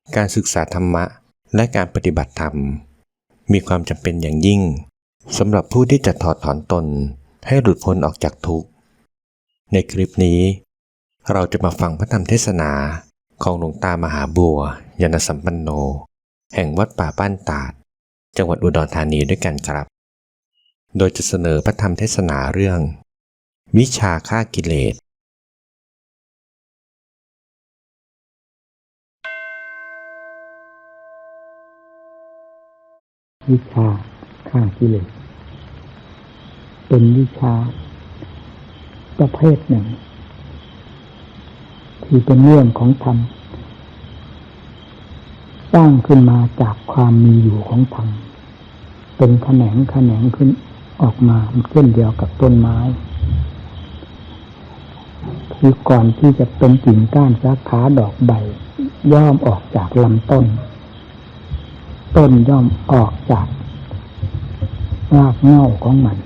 การศึกษาธรรมะและการปฏิบัติธรรมมีความจำเป็นอย่างยิ่งสำหรับผู้ที่จะถอดถอนตนให้หลุดพ้นออกจากทุกข์ในคลิปนี้เราจะมาฟังพระธรรมเทศนาของหลวงตามหาบัวยานสัมปันโนแห่งวัดป่าบ้านตาดจังหวัดอุดรธานีด้วยกันครับโดยจะเสนอพระธรรมเทศนาเรื่องวิชาฆ่ากิเลสวิชาฆ่ากิเลสเป็นวิชาประเภทหนึ่งที่เป็นเรื่องของธรรมสร้างขึ้นมาจากความมีอยู่ของธรรมเป็นแขนงขึ้นออกมาเช่นเดียวกับต้นไม้คือก่อนที่จะเป็นกิ่งก้านสาขาดอกใบย่อมออกจากลำต้นย่อมออกจากรากเหง้าของมัน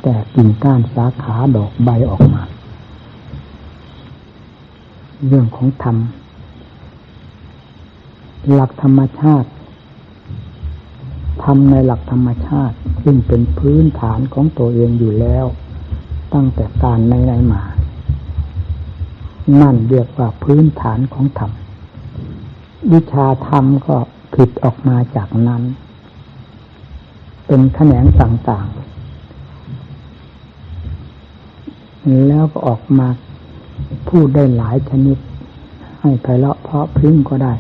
แต่กิ่งก้านสาขาดอกใบออกมาเรื่องของธรรมหลักธรรมชาติธรรมในหลักธรรมชาติซึ่งเป็นพื้นฐานของตัวเองอยู่แล้วตั้งแต่การไหนๆมานั่นเรียกว่าพื้นฐานของธรรมวิชาธรรมก็ผิดออกมาจากนั้นเป็นแขนงต่างๆแล้วก็ออกมาพูดได้หลายชนิดให้ไพเราะเพราะพริ้งก็ได้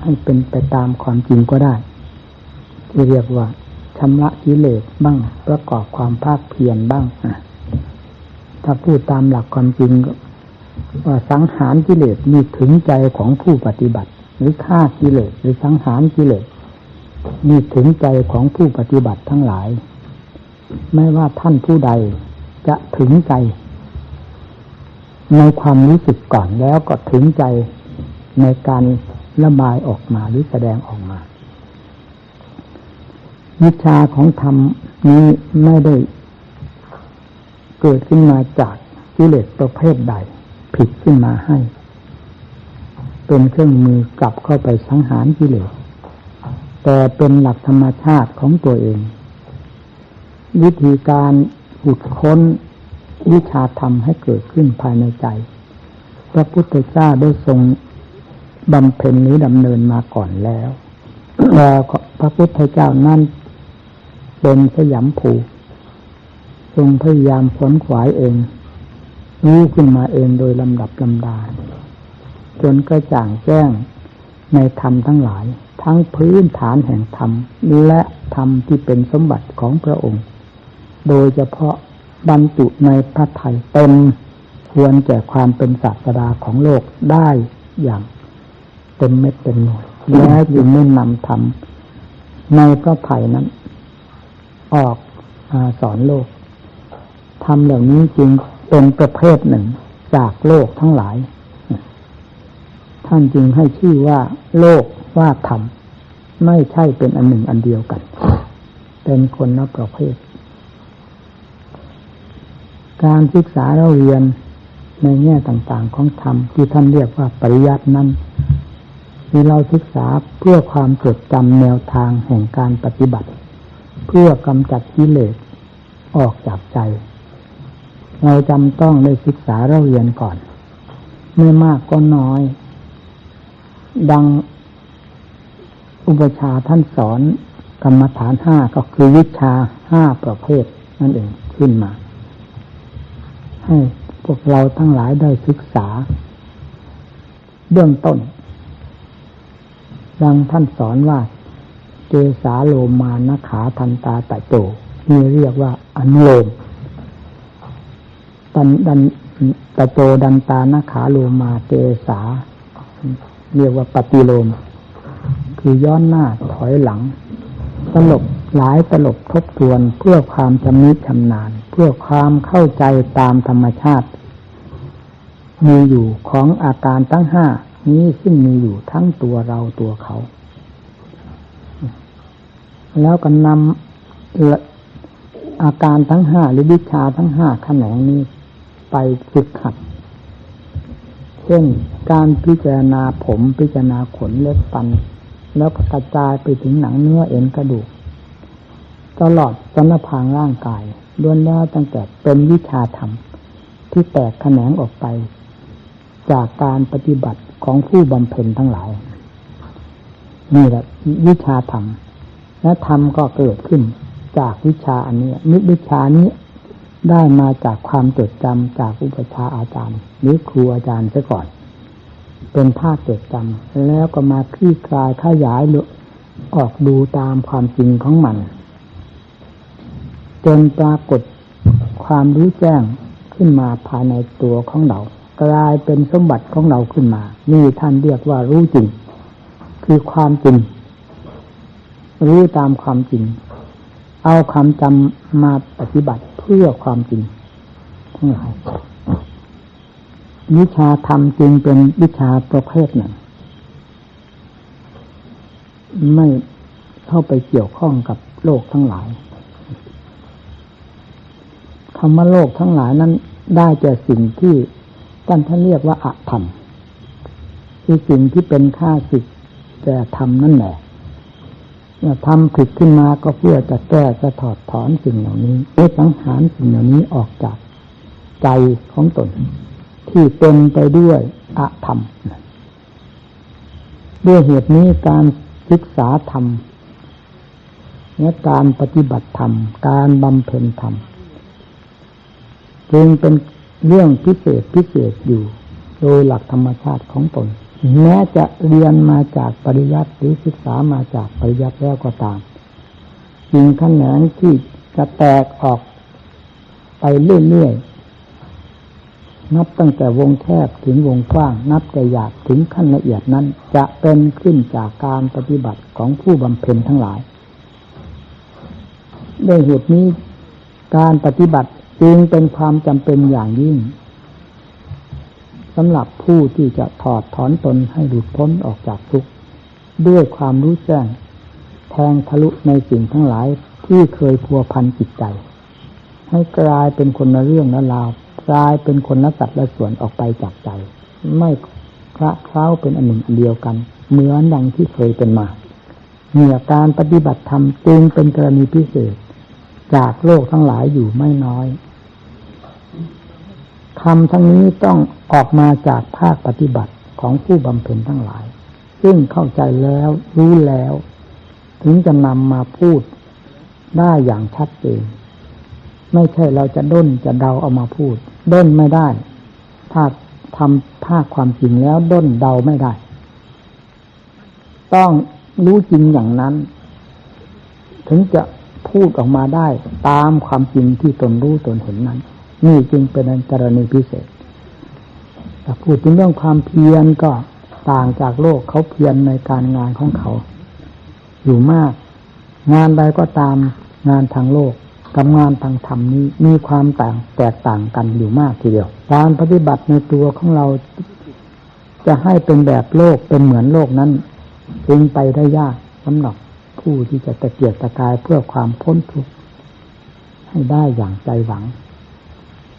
ให้เป็นไปตามความจริงก็ได้ที่เรียกว่าชำระกิเลสบ้างประกอบความภาคเพียรบ้างถ้าพูดตามหลักความจริงว่าสังหารกิเลสมีถึงใจของผู้ปฏิบัติหรือฆ่ากิเลสหรือสังหารกิเลสมีถึงใจของผู้ปฏิบัติทั้งหลายไม่ว่าท่านผู้ใดจะถึงใจในความรู้สึกก่อนแล้วก็ถึงใจในการระบายออกมาหรือแสดงออกมาวิชาของธรรมนี้ไม่ได้เกิดขึ้นมาจากกิเลสประเภทใดผิดขึ้นมาให้เป็นเครื่องมือกลับเข้าไปสังหารกิเลสแต่เป็นหลักธรรมชาติของตัวเองวิธีการขุดค้นวิชาธรรมให้เกิดขึ้นภายในใจพระพุทธเจ้าได้ทรงบำเพ็ญนี้ดำเนินมาก่อนแล้วพระพุทธเจ้านั่นเป็นสยามภูทรงพยายามขวนขวายเองรู้ขึ้นมาเองโดยลำดับลำดาจนกระจ่างแจ้งในธรรมทั้งหลายทั้งพื้นฐานแห่งธรรมและธรรมที่เป็นสมบัติของพระองค์โดยเฉพาะบรรจุในพระทัยเต็มควรแก่ความเป็นศาสดาของโลกได้อย่างเต็มเม็ดเต็มหน่วยและยังไม่นำธรรมในพระทัยนั้นออกสอนโลกธรรมเหล่านี้จึงเป็นประเภทหนึ่งจากโลกทั้งหลายท่านจึงให้ชื่อว่าโลกว่าธรรมไม่ใช่เป็นอันหนึ่งอันเดียวกันเป็นคนละประเภทการศึกษาเราเรียนในแง่ต่างๆของธรรมที่ท่านเรียกว่าปริยัตินั้นที่เราศึกษาเพื่อความจดจำแนวทางแห่งการปฏิบัติเพื่อกำจัดกิเลสออกจากใจเราจำต้องได้ศึกษาเราเรียนก่อนไม่มากก็น้อยดังอุปชาท่านสอนกรรมฐาน5ก็คือวิชา5ประเภทนั่นเองขึ้นมาให้พวกเราทั้งหลายได้ศึกษาเบื้องต้นดังท่านสอนว่าเกสาโลมานะขาทันตาตะโจนี่เรียกว่าอนุโลมดันตะโจดันตานะขาโลมาเกสาเรียกว่าปฏิโลมคือย้อนหน้าถอยหลังตลบหลายตลบทบทวนเพื่อความชำนิชำนาญเพื่อความเข้าใจตามธรรมชาติมีอยู่ของอาการทั้ง5นี้ซึ่งมีอยู่ทั้งตัวเราตัวเขาแล้วก็นำอาการทั้ง5หรือวิชาทั้ง5แขนงนี้ไปฝึกหัด เช่นการพิจารณาผมพิจารณาขนเล็บฟันแล้วก็กระจายไปถึงหนังเนื้อเอ็นกระดูกตลอดสารพางร่างกายล้วนแล้วตั้งแต่เป็นวิชาธรรมที่แตกแขนงออกไปจากการปฏิบัติของผู้บำเพ็ญทั้งหลายนี่แหละวิชาธรรมและธรรมก็เกิดขึ้นจากวิชาอันนี้วิชานี้ได้มาจากความจดจำจากอุปชฌาย์อาจารย์หรือครูอาจารย์ซะก่อนเป็นภาคจดจำแล้วก็มาคลี่คลายขยายออกดูตามความจริงของมันจนปรากฏความรู้แจ้งขึ้นมาภายในตัวของเรากลายเป็นสมบัติของเราขึ้นมานี่ท่านเรียกว่ารู้จริงคือความจริงรู้ตามความจริงเอาความจำมาปฏิบัติเพื่อความจริงทั้งหลายวิชาธรรมจึงเป็นวิชาประเภทหนึ่งไม่เข้าไปเกี่ยวข้องกับโลกทั้งหลายคำว่าโลกทั้งหลายนั้นได้แก่สิ่งที่ท่านเรียกว่าอธรรมคือสิ่งที่เป็นข้าศึกแต่ธรรมนั่นแหละทำผิดขึ้นมาก็เพื่อจะแก้จะถอดถอนสิ่งเหล่านี้สังหารสิ่งเหล่านี้ออกจากใจของตนที่เป็นไปด้วยอธรรมด้วยเหตุนี้การศึกษาธรรมและการปฏิบัติธรรมการบำเพ็ญธรรมจึงเป็นเรื่องพิเศษอยู่โดยหลักธรรมชาติของตนแม้จะเรียนมาจากปริยัติหรือศึกษามาจากปริยัติแล้วก็ตามสิ่งแขนงที่จะแตกออกไปเรื่อยๆนับตั้งแต่วงแคบถึงวงกว้างนับแต่หยาบถึงขั้นละเอียดนั้นจะเป็นขึ้นจากการปฏิบัติของผู้บำเพ็ญทั้งหลายด้วยเหตุนี้การปฏิบัติจึงเป็นความจำเป็นอย่างยิ่งสำหรับผู้ที่จะถอดถอนตนให้หลุดพ้นออกจากทุกข์ด้วยความรู้แจ้งแทงทะลุในสิ่งทั้งหลายที่เคยพัวพันจิตใจให้กลายเป็นคนละเรื่องละราวกลายเป็นคนละสัตว์ละส่วนออกไปจากใจไม่คละเคล้าเป็นอันหนึ่งอันเดียวกันเหมือนดังที่เคยเป็นมาเนี่ยการปฏิบัติธรรมจึงเป็นกรณีพิเศษจากโลกทั้งหลายอยู่ไม่น้อยธรรมทั้งนี้ต้องออกมาจากภาคปฏิบัติของผู้บำเพ็ญทั้งหลายซึ่งเข้าใจแล้วรู้แล้วถึงจะนำมาพูดได้อย่างชัดเจนไม่ใช่เราจะด้นจะเดาเอามาพูดด้นไม่ได้ถ้าทำภาคความจริงแล้วด้นเดาไม่ได้ต้องรู้จริงอย่างนั้นถึงจะพูดออกมาได้ตามความจริงที่ตนรู้ตนเห็นนั้นนี่จึงเป็นกรณีพิเศษแต่พูดถึงเรื่องความเพียรก็ต่างจากโลกเขาเพียรในการงานของเขาอยู่มากงานใดก็ตามงานทางโลกกับงานทางธรรมนี้มีความแตกต่างกันอยู่มากทีเดียวการปฏิบัติในตัวของเราจะให้เป็นแบบโลกเป็นเหมือนโลกนั้นจึงไปได้ยากสำหรับผู้ที่จะตะเกียกตะกายเพื่อความพ้นทุกข์ให้ได้อย่างใจหวัง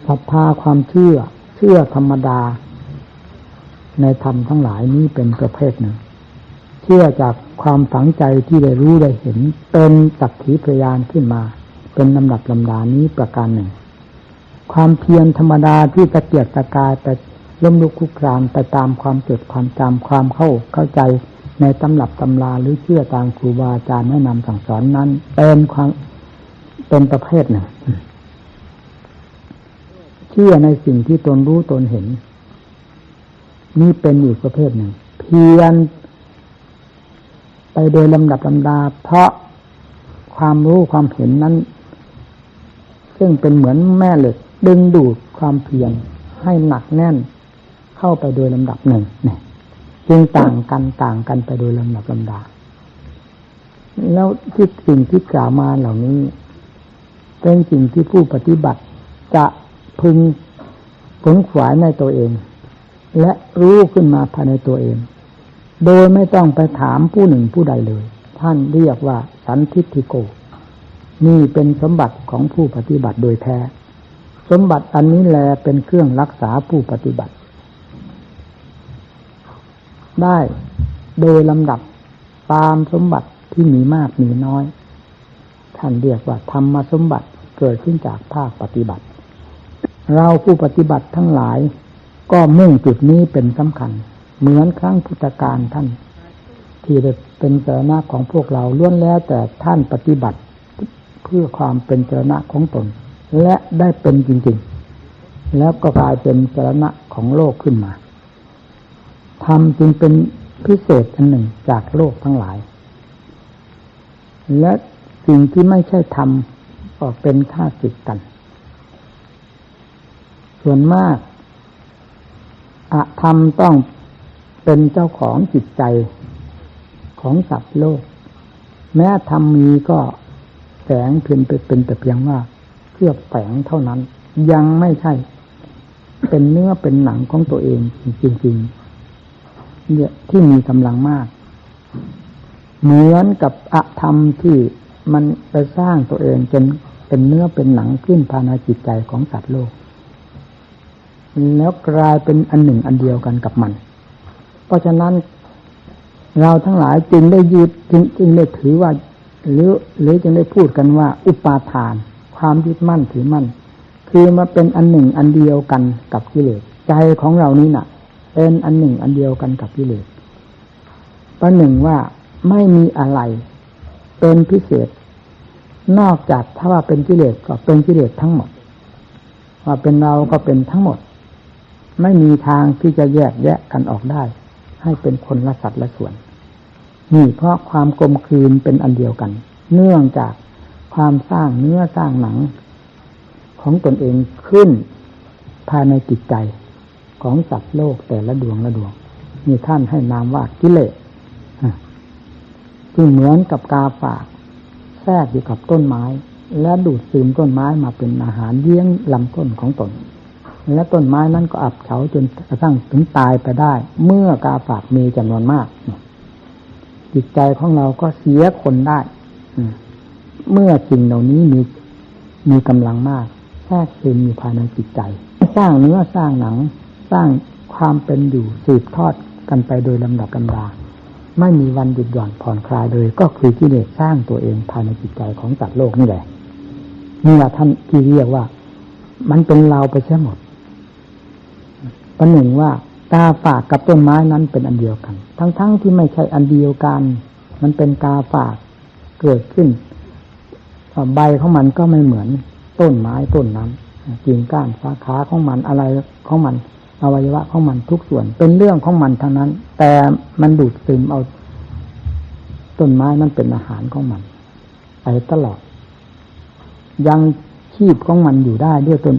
ศรัทธาความเชื่อธรรมดาในธรรมทั้งหลายนี้เป็นประเภทหนึ่งเชื่อจากความฝังใจที่ได้รู้ได้เห็นเป็นสักขีพยานขึ้นมาเป็นลำดับลำดานี้ประการหนึ่งความเพียรธรรมดาที่ตะเกียกตะกายไปล้มลุกคลุกคลานไปตามความจดความจำความเข้าใจในตำรับตำราหรือเชื่อตามครูบาอาจารย์แนะนำสั่งสอนนั้นเป็นประเภทหนึ่งเชื่อในสิ่งที่ตนรู้ตนเห็นนี่เป็นอีกประเภทหนึ่งเพียรไปโดยลำดับลำดาเพราะความรู้ความเห็นนั้นซึ่งเป็นเหมือนแม่เหล็กดึงดูดความเพียรให้หนักแน่นเข้าไปโดยลำดับหนึ่งเนี่ยจึงต่างกันไปโดยลำดับลำดาแล้วที่สิ่งที่กล่าวมาเหล่านี้เป็นสิ่งที่ผู้ปฏิบัติจะพึงขวนขวายในตัวเองและรู้ขึ้นมาภายในตัวเองโดยไม่ต้องไปถามผู้หนึ่งผู้ใดเลยท่านเรียกว่าสันทิฏฐิโกนี่เป็นสมบัติของผู้ปฏิบัติโดยแท้สมบัติอันนี้แลเป็นเครื่องรักษาผู้ปฏิบัติ ได้โดยลำดับตามสมบัติที่มีมากมีน้อยท่านเรียกว่าธรรมสมบัติเกิดขึ้นจากภาคปฏิบัติเราผู้ปฏิบัติทั้งหลายก็มุ่งจุดนี้เป็นสำคัญเหมือนครั้งพุทธกาลท่านที่ได้เป็นเจรณะของพวกเราล้วนแล้วแต่ท่านปฏิบัติเพื่อความเป็นเจรณะของตนและได้เป็นจริงๆแล้วก็กลายเป็นเจรณะของโลกขึ้นมาธรรมจึงเป็นพิเศษอันหนึ่งจากโลกทั้งหลายและสิ่งที่ไม่ใช่ธรรมก็เป็นข้าศึกกันส่วนมากอธรรมต้องเป็นเจ้าของจิตใจของสัตว์โลกแม้ธรรมมีก็แฝงเพียงเป็นแต่เพียงว่าเพื่อแฝงเท่านั้นยังไม่ใช่เป็นเนื้อเป็นหนังของตัวเองจริงๆเนี่ยที่มีกำลังมากเหมือนกับอธรรมที่มันไปสร้างตัวเองจนเป็นเนื้อเป็นหนังขึ้นภายในจิตใจของสัตว์โลกแล้วกลายเป็นอันหนึ่งอันเดียวกันกับมันเพราะฉะนั้นเราทั้งหลายจึงได้ยึดจึงได้ถือว่าหรือจึงได้พูดกันว่าอุปาทานความยึดมั่นถือมั่นคือมาเป็นอันหนึ่งอันเดียวกันกับกิเลสใจของเรานี้น่ะเป็นอันหนึ่งอันเดียวกันกับกิเลสประหนึ่งว่าไม่มีอะไรเป็นพิเศษนอกจากถ้าว่าเป็นกิเลสก็เป็นกิเลสทั้งหมดว่าเป็นเราก็เป็นทั้งหมดไม่มีทางที่จะแยกแยะกันออกได้ให้เป็นคนละสัตว์ละส่วนนี่เพราะความกลมกลืนเป็นอันเดียวกันเนื่องจากความสร้างเนื้อสร้างหนังของตนเองขึ้นภายในจิตใจของสัตว์โลกแต่ละดวงละดวงนี่ท่านให้นามว่ากิเลสซึ่งเหมือนกับกาฝากแทรกอยู่กับต้นไม้และดูดซึมต้นไม้มาเป็นอาหารเลี้ยงลำต้นของตนและต้นไม้นั้นก็อับเฉาจนกระทั่งถึงตายไปได้เมื่อกาฝากมีจำนวนมากจิตใจของเราก็เสียคนได้เมื่อสิ่งเหล่านี้มีกำลังมากแทรกซึมอยู่ภายในจิตใจสร้างเนื้อสร้างหนังสร้างความเป็นอยู่สืบทอดกันไปโดยลำดับลำดาไม่มีวันหยุดหย่อนผ่อนคลายเลยก็คือกิเลสสร้างตัวเองภายในจิตใจของสัตว์โลกนี่แหละนี่แหละท่านที่เรียกว่ามันเป็นเราไปเสียหมดประหนึ่งว่ากาฝากกับต้นไม้นั้นเป็นอันเดียวกันทั้งที่ไม่ใช่อันเดียวกันมันเป็นกาฝากเกิดขึ้นใบของมันก็ไม่เหมือนต้นไม้ต้นนั้นกิ่งก้านสาขาของมันอะไรของมันอวัยวะของมันทุกส่วนเป็นเรื่องของมันทั้งนั้นแต่มันดูดซึมเอาต้นไม้นั้นเป็นอาหารของมันไปตลอดยังชีพของมันอยู่ได้ด้วยต้น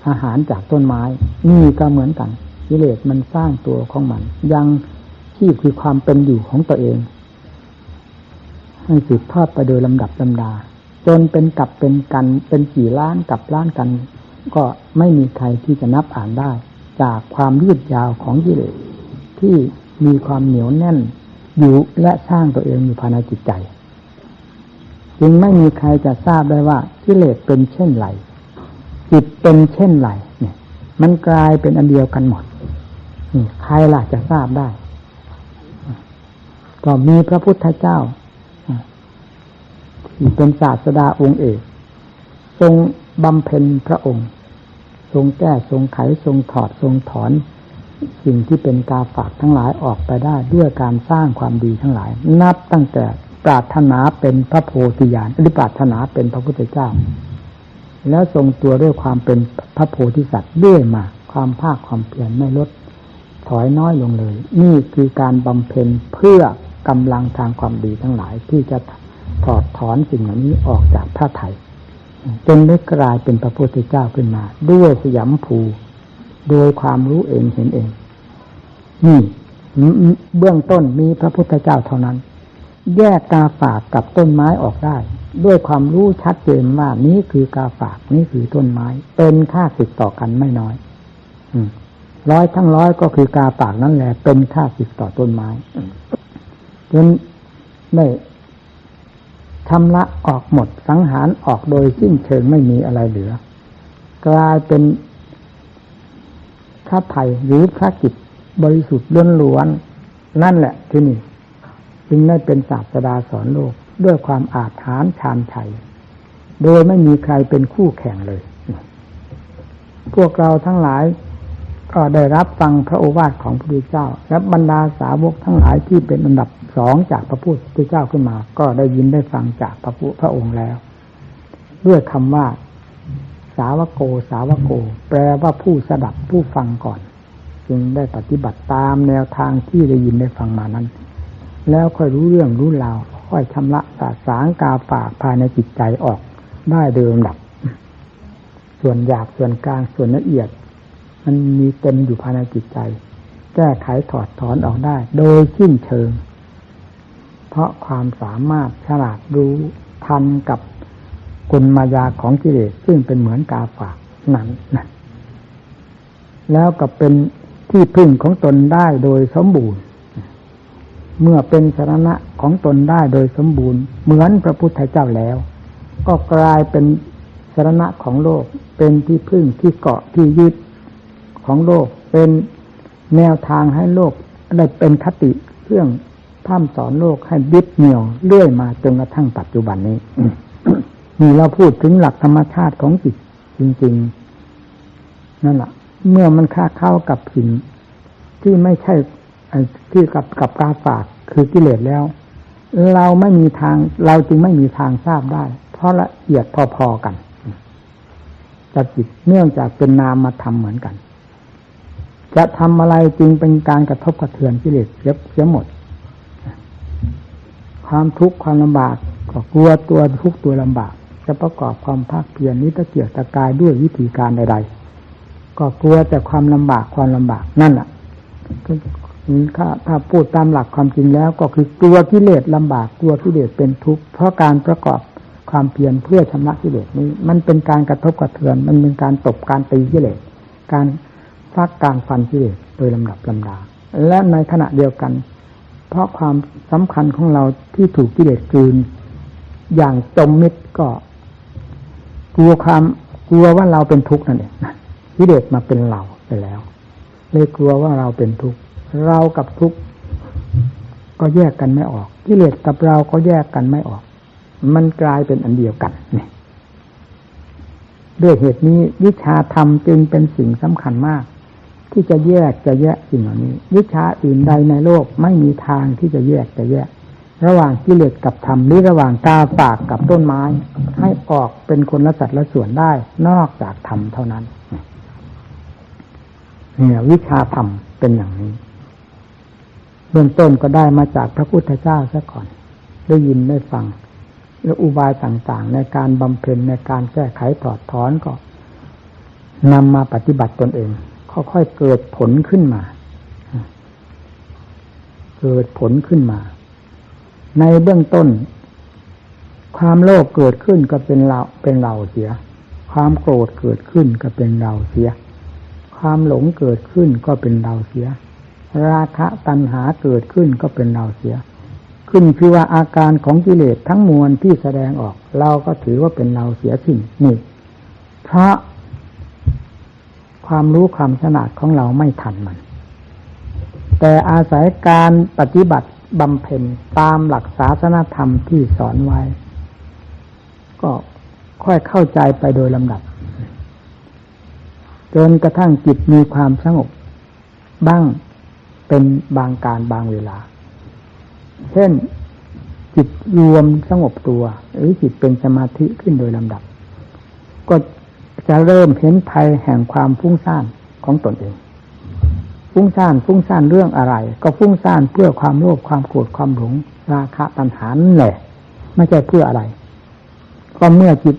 อาหารจากต้นไม้นี่ก็เหมือนกันกิเลสมันสร้างตัวของมันยังชีพคือความเป็นอยู่ของตัวเองให้สืบทอดไปโดยลำดับลำดาจนเป็นกับเป็นกันเป็นกี่ล้านกับล้านกันก็ไม่มีใครที่จะนับอ่านได้จากความยืดยาวของกิเลสที่มีความเหนียวแน่นอยู่และสร้างตัวเองอยู่ภายในจิตใจจึงไม่มีใครจะทราบได้ว่ากิเลสเป็นเช่นไรจิตเป็นเช่นไรเนี่ยมันกลายเป็นอันเดียวกันหมดนี่ใครล่ะจะทราบได้ก็มีพระพุทธเจ้าที่เป็นศาสดาองค์เอกทรงบำเพ็ญพระองค์ทรงแก้ทรงไขทรงถอดทรงถอนสิ่งที่เป็นกาฝากทั้งหลายออกไปได้ด้วยการสร้างความดีทั้งหลายนับตั้งแต่ปรารถนาเป็นพระโพธิญาณหรือปรารถนาเป็นพระพุทธเจ้าแล้วทรงตัวด้วยความเป็นพระโพธิสัตว์ด้วยมาความภาคความเพียรไม่ลดถอยน้อยลงเลยนี่คือการบำเพ็ญเพื่อกำลังทางความดีทั้งหลายที่จะถอดถอนสิ่งเหล่านี้ออกจากพระทัยจนได้กลายเป็นพระพุทธเจ้าขึ้นมาด้วยสยามภูโดยความรู้เองเห็นเองนี่เบื้องต้นมีพระพุทธเจ้าเท่านั้นแยกกาฝากกับต้นไม้ออกได้ด้วยความรู้ชัดเจนว่านี้คือกาฝากนี้คือต้นไม้เป็นค่าศึกต่อกันไม่น้อยร้อยทั้งร้อยก็คือกาฝากนั่นแหละเป็นค่าศึกต่อต้นไม้จนได้ชำระออกหมดสังหารออกโดยสิ้นเชิงไม่มีอะไรเหลือกลายเป็นพระไถ่หรือพระกิจบริสุทธิ์ล้วน นั่นแหละที่นี่จึงได้เป็นศาสดาสอนโลกด้วยความอาจหาญชาญชัยโดยไม่มีใครเป็นคู่แข่งเลยพวกเราทั้งหลายก็ได้รับฟังพระโอวาทของพระพุทธเจ้าและบรรดาสาวกทั้งหลายที่เป็นอันดับสองจากพระพุทธเจ้าขึ้นมาก็ได้ยินได้ฟังจากพระองค์แล้วด้วยคำว่าสาวโกสาวโกแปลว่าผู้สดับผู้ฟังก่อนจึงได้ปฏิบัติตามแนวทางที่ได้ยินได้ฟังมานั้นแล้วค่อยรู้เรื่องรู้ราวค่อยชำระสาสางกาฝากภายในจิตใจออกได้โดยลำดับส่วนหยาบส่วนกลางส่วนละเอียดมันมีเต็มอยู่ภายในจิตใจแก้ไขถอดถอนออกได้โดยสิ้นเชิงเพราะความสามารถฉลาดรู้ทันกับกลมายาของกิเลสซึ่งเป็นเหมือนกาฝากนั้นนะแล้วก็เป็นที่พึ่งของตนได้โดยสมบูรณ์เมื่อเป็นสรณะของตนได้โดยสมบูรณ์เหมือนพระพุทธเจ้าแล้วก็กลายเป็นสรณะของโลกเป็นที่พึ่งที่เกาะที่ยึดของโลกเป็นแนวทางให้โลกได้เป็นคติเครื่องพร่ำสอนโลกให้ยึดเหนี่ยวเรื่อยมาจนกระทั่งปัจจุบันนี้ นี่เราพูดถึงหลักธรรมชาติของจิตจริงๆนั่นแหละเมื่อมันค่าเข้ากับสิ่งที่ไม่ใช่ที่กับกาฝากคือกิเลสแล้วเราไม่มีทางเราจึงไม่มีทางทราบได้เพราะละเอียดพอๆกันจากจิตเนื่องจากเป็นนามธรรมเหมือนกันจะทำอะไรจึงเป็นการกระทบกระเทือนกิเลสเสียหมดความทุกข์ความลำบากก็กลัวตัวทุกข์ตัวลำบากจะประกอบความภาคเพียรนี้ตะเกียกตะกายด้วยวิธีการใดๆก็กลัวแต่ความลำบากนั่นแหละถ้าพูดตามหลักความจริงแล้วก็คือกลัวกิเลสลำบากกลัวกิเลสเป็นทุกข์เพราะการประกอบความเพียรเพื่อชำระกิเลสนี้มันเป็นการกระทบกระเทือนมันเป็นการตบการตีกิเลสการฟักการฟันกิเลสโดยลำดับลำดาและในขณะเดียวกันเพราะความสำคัญของเราที่ถูกกิเลสกลืนอย่างจมมิดก็กลัวว่าเราเป็นทุกข์นั่นเองกิเลสมาเป็นเราไปแล้วเลยกลัวว่าเราเป็นทุกข์เรากับทุกข์ก็แยกกันไม่ออกกิเลสกับเราก็แยกกันไม่ออกมันกลายเป็นอันเดียวกันนี่ด้วยเหตุนี้วิชาธรรมจึงเป็นสิ่งสำคัญมากที่จะแยกสิ่งเหล่านี้วิชาอื่นใดในโลกไม่มีทางที่จะแยกระหว่างกิเลสกับธรรมหรือระหว่างกาฝากกับต้นไม้ให้ออกเป็นคนละสัดละส่วนได้นอกจากธรรมเท่านั้นเนี่ยวิชาธรรมเป็นอย่างนี้เบื้องต้นก็ได้มาจากพระพุทธเจ้าซะก่อนได้ยินได้ฟังและอุบายต่างๆในการบำเพ็ญในการแก้ไขถอดถอนก็นำมาปฏิบัติตนเองค่อยๆเกิดผลขึ้นมาในเบื้องต้นความโลภเกิดขึ้นก็เป็นเราเสียความโกรธเกิดขึ้นก็เป็นเราเสียความหลงเกิดขึ้นก็เป็นเราเสียราคะตัณหาเกิดขึ้นก็เป็นเราเสียขึ้นคือว่าอาการของกิเลสทั้งมวลที่แสดงออกเราก็ถือว่าเป็นเราเสียสิ้นนี่เพราะความรู้ความฉลาดของเราไม่ทันมันแต่อาศัยการปฏิบัติบำเพ็ญตามหลักศาสนธรรมที่สอนไว้ก็ค่อยเข้าใจไปโดยลำดับจนกระทั่งจิตมีความสงบบ้างเป็นบางการบางเวลาเช่นจิตรวมสงบตัวหรือจิตเป็นสมาธิขึ้นโดยลำดับก็จะเริ่มเห็นภัยแห่งความฟุ้งซ่านของตนเองฟุ้งซ่านเรื่องอะไรก็ฟุ้งซ่านเพื่อความโลภความโกรธความหลงราคะตัณหานั่นแหละไม่ใช่เพื่ออะไรก็เมื่อจิต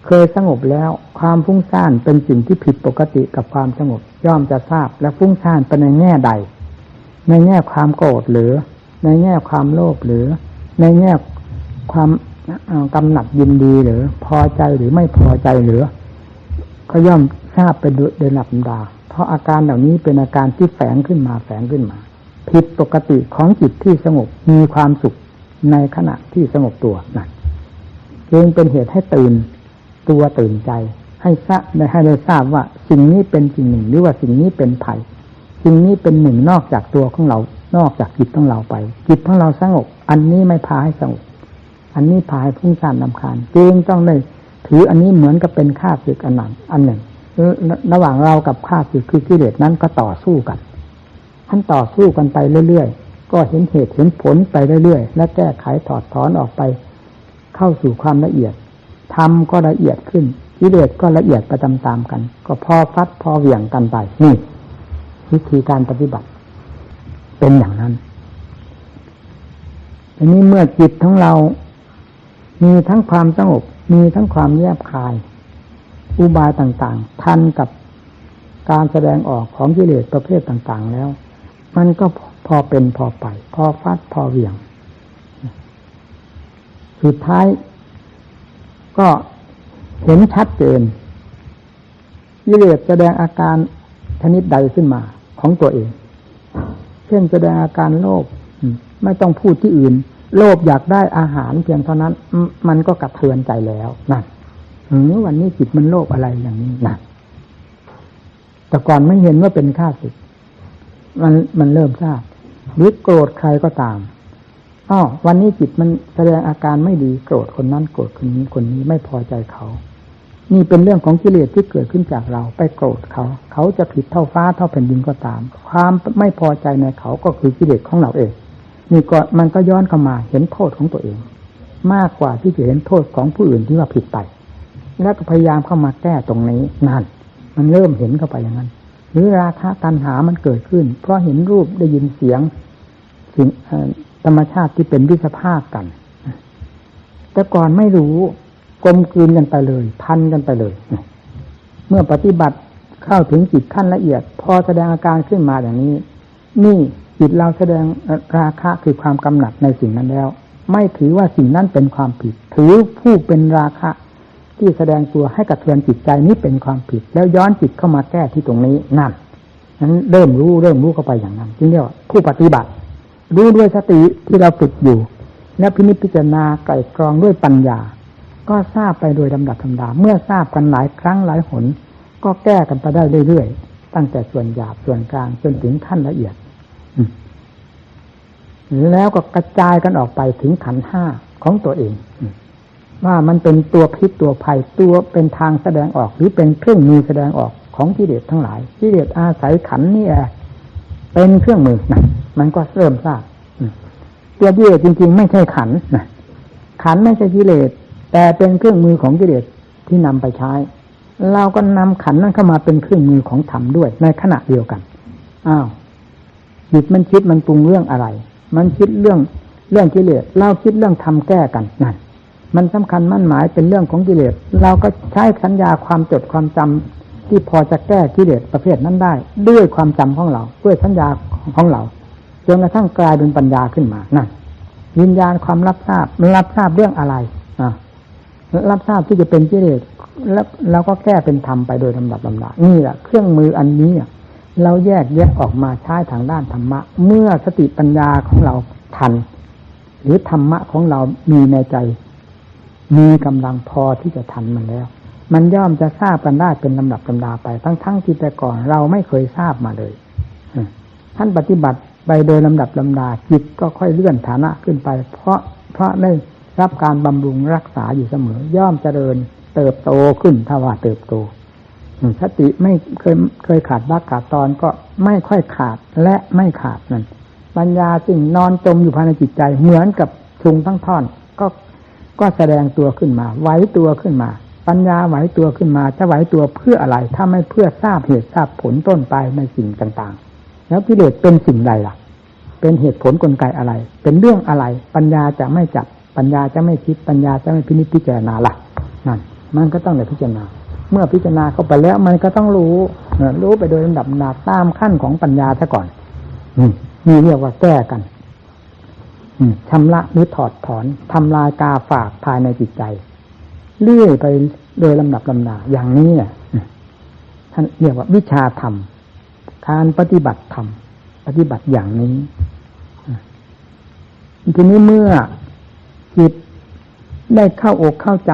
เคยสงบแล้วความฟุ้งซ่านเป็นสิ่งที่ผิดปกติกับความสงบย่อมจะทราบและฟุ้งซ่านเป็นในแง่ใดในแง่ความโกรธหรือในแง่ความโลภหรือในแง่ความกำหนัดยินดีหรือพอใจหรือไม่พอใจหรือก็ย่อมทราบไปโดยลำดับเพราะอาการเหล่านี้เป็นอาการที่แฝงขึ้นมาผิดปกติของจิตที่สงบมีความสุขในขณะที่สงบตัวนั่นจึงเป็นเหตุให้ตื่นตัวตื่นใจให้ได้ทราบว่าสิ่งนี้เป็นสิ่งหนึ่งหรือว่าสิ่งนี้เป็นภัยสิ่งนี้เป็นหนึ่งนอกจากตัวของเรา นอกจากจิตของเราไปจิตของเราสงบอันนี้ไม่พาให้สงบอันนี้พาให้พุ่งซ่านรำคาญจึงต้องได้ถืออันนี้เหมือนกับเป็นข้าศึกอันหนึ่งระหว่างเรากับข้าศึกคือกิเลสนั้นก็ต่อสู้กันท่านต่อสู้กันไปเรื่อยๆก็เห็นเหตุเห็นผลไปเรื่อยๆและแก้ไขถอดถอนออกไปเข้าสู่ความละเอียดธรรมก็ละเอียดขึ้นกิเลสก็ละเอียดไปตามๆกันก็พอฟัดพอเหวี่ยงกันไปนี่วิธีการปฏิบัติเป็นอย่างนั้นทีนี้เมื่อจิตของเรามีทั้งความสงบมีทั้งความแยบคายอุบายต่างๆทันกับการแสดงออกของกิเลสประเภทต่างๆแล้วมันก็พอเป็นพอไปพอฟัดพอเหวี่ยงสุดท้ายก็เห็นชัดเจนกิเลสแสดงอาการชนิดใดขึ้นมาของตัวเองเช่นแสดงอาการโลภไม่ต้องพูดที่อื่นโลภอยากได้อาหารเพียงเท่านั้นมันก็กระเทือนใจแล้วนั่นวันนี้จิตมันโลภอะไรอย่างนี้นั่นแต่ก่อนไม่เห็นว่าเป็นข้าศึกมันเริ่มทราบหรือโกรธใครก็ตามวันนี้จิตมันแสดงอาการไม่ดีโกรธคนนั้นโกรธคนนี้ไม่พอใจเขานี่เป็นเรื่องของกิเลสที่เกิดขึ้นจากเราไปโกรธเขาจะผิดเท่าฟ้าเท่าแผ่นดินก็ตามความไม่พอใจในเขาก็คือกิเลสของเราเองนี่ก็มันก็ย้อนเข้ามาเห็นโทษของตัวเองมากกว่าที่จะเห็นโทษของผู้อื่นที่ว่าผิดไปแล้วก็พยายามเข้ามาแก้ตรงนี้นั่นมันเริ่มเห็นเข้าไปอย่างนั้นหรือราคะตัณหามันเกิดขึ้นเพราะเห็นรูปได้ยินเสียงสิ่งธรรมชาติที่เป็นวิสภาคกันแต่ก่อนไม่รู้กลมกลืนกันไปเลยพันกันไปเลยเมื่อปฏิบัติเข้าถึงจิตขั้นละเอียดพอแสดงอาการขึ้นมาอย่างนี้นี่จิตเราแสดงราคะคือความกำหนัดในสิ่งนั้นแล้วไม่ถือว่าสิ่งนั้นเป็นความผิดถือผู้เป็นราคะที่แสดงตัวให้กระเทือนจิตใจนี้เป็นความผิดแล้วย้อนจิตเข้ามาแก้ที่ตรงนี้นั่นนั้นเริ่มรู้เข้าไปอย่างนั้นจึงเรียกว่าผู้ปฏิบัติรู้ด้วยสติที่เราฝึกอยู่และพินิจพิจารณาไตร่ตรองด้วยปัญญาก็ทราบไปโดยลำดับธรรมดาเมื่อทราบกันหลายครั้งหลายหนก็แก้กันไปได้เรื่อยๆตั้งแต่ส่วนหยาบส่วนกลางจนถึงขั้นละเอียดแล้วก็กระจายกันออกไปถึงขันธ์ห้าของตัวเองว่ามันเป็นตัวพิษตัวภัยตัวเป็นทางแสดงออกหรือเป็นเครื่องมือแสดงออกของกิเลสทั้งหลายกิเลสอาศัยขันธ์นี่เป็นเครื่องมือนะมันก็เริ่มทราบตัวกิเลสจริงๆไม่ใช่ขันธ์นะขันธ์ไม่ใช่กิเลสแต่เป็นเครื่องมือของกิเลสที่นำไปใช้เราก็นำขันธ์นั้นเข้ามาเป็นเครื่องมือของธรรมด้วยในขณะเดียวกันจิตมันคิดมันปรุงเรื่องอะไรมันคิดเรื่องกิเลสเราคิดเรื่องธรรมแก้กันนั่นมันสำคัญมั่นหมายเป็นเรื่องของกิเลสเราก็ใช้สัญญาความจดความจำที่พอจะแก้กิเลสประเภทนั้นได้ด้วยความจำของเราด้วยสัญญาของเราจนกระทั่งกลายเป็นปัญญาขึ้นมานั่นวิญญาณความรับทราบมันรับทราบเรื่องอะไรรับทราบที่จะเป็นกิเลสแล้วเราก็แก้เป็นธรรมไปโดยลำดับลำดานี่แหละเครื่องมืออันนี้เราแยกแยะออกมาใช้ทางด้านธรรมะเมื่อสติปัญญาของเราทันหรือธรรมะของเรามีในใจมีกำลังพอที่จะทันมันแล้วมันย่อมจะทราบกันได้เป็นลำดับลำดาไปทั้งที่แต่ก่อนเราไม่เคยทราบมาเลยท่านปฏิบัติไปโดยลำดับลำดาจิตก็ค่อยเลื่อนฐานะขึ้นไปเพราะได้รับการบำรุงรักษาอยู่เสมอย่อมเจริญเติบโตขึ้นถ้าว่าเติบโตสติไม่เคยขาดบ้าขาดตอนก็ไม่ค่อยขาดและไม่ขาดนั่นปัญญาซึ่งนอนจมอยู่ภายในจิตใจเหมือนกับชุงทั้งท่อนก็แสดงตัวขึ้นมาไหวตัวขึ้นมาปัญญาไหวตัวขึ้นมาจะไหวตัวเพื่ออะไรถ้าไม่เพื่อทราบเหตุทราบผลต้นปลายในสิ่งต่างๆแล้วกิเลสเป็นสิ่งใดล่ะเป็นเหตุผลกลไกอะไรเป็นเรื่องอะไรปัญญาจะไม่จับปัญญาจะไม่คิดปัญญาจะไม่พินิจพิจารณาล่ะนั่นมันก็ต้องได้พิจารณาเมื่อพิจารณาเข้าไปแล้วมันก็ต้องรู้ไปโดยลำดับตามขั้นของปัญญาซะก่อนนี่เรียกว่าแก้กันชำระหรือถอดถอนทำลายกาฝากภายในจิตใจเลื่อยไปโดยลำดับลำดาอย่างนี้ท่านเรียกว่าวิชาธรรมการปฏิบัติธรรมปฏิบัติอย่างนี้ทีนี้เมื่อจิตได้เข้าอกเข้าใจ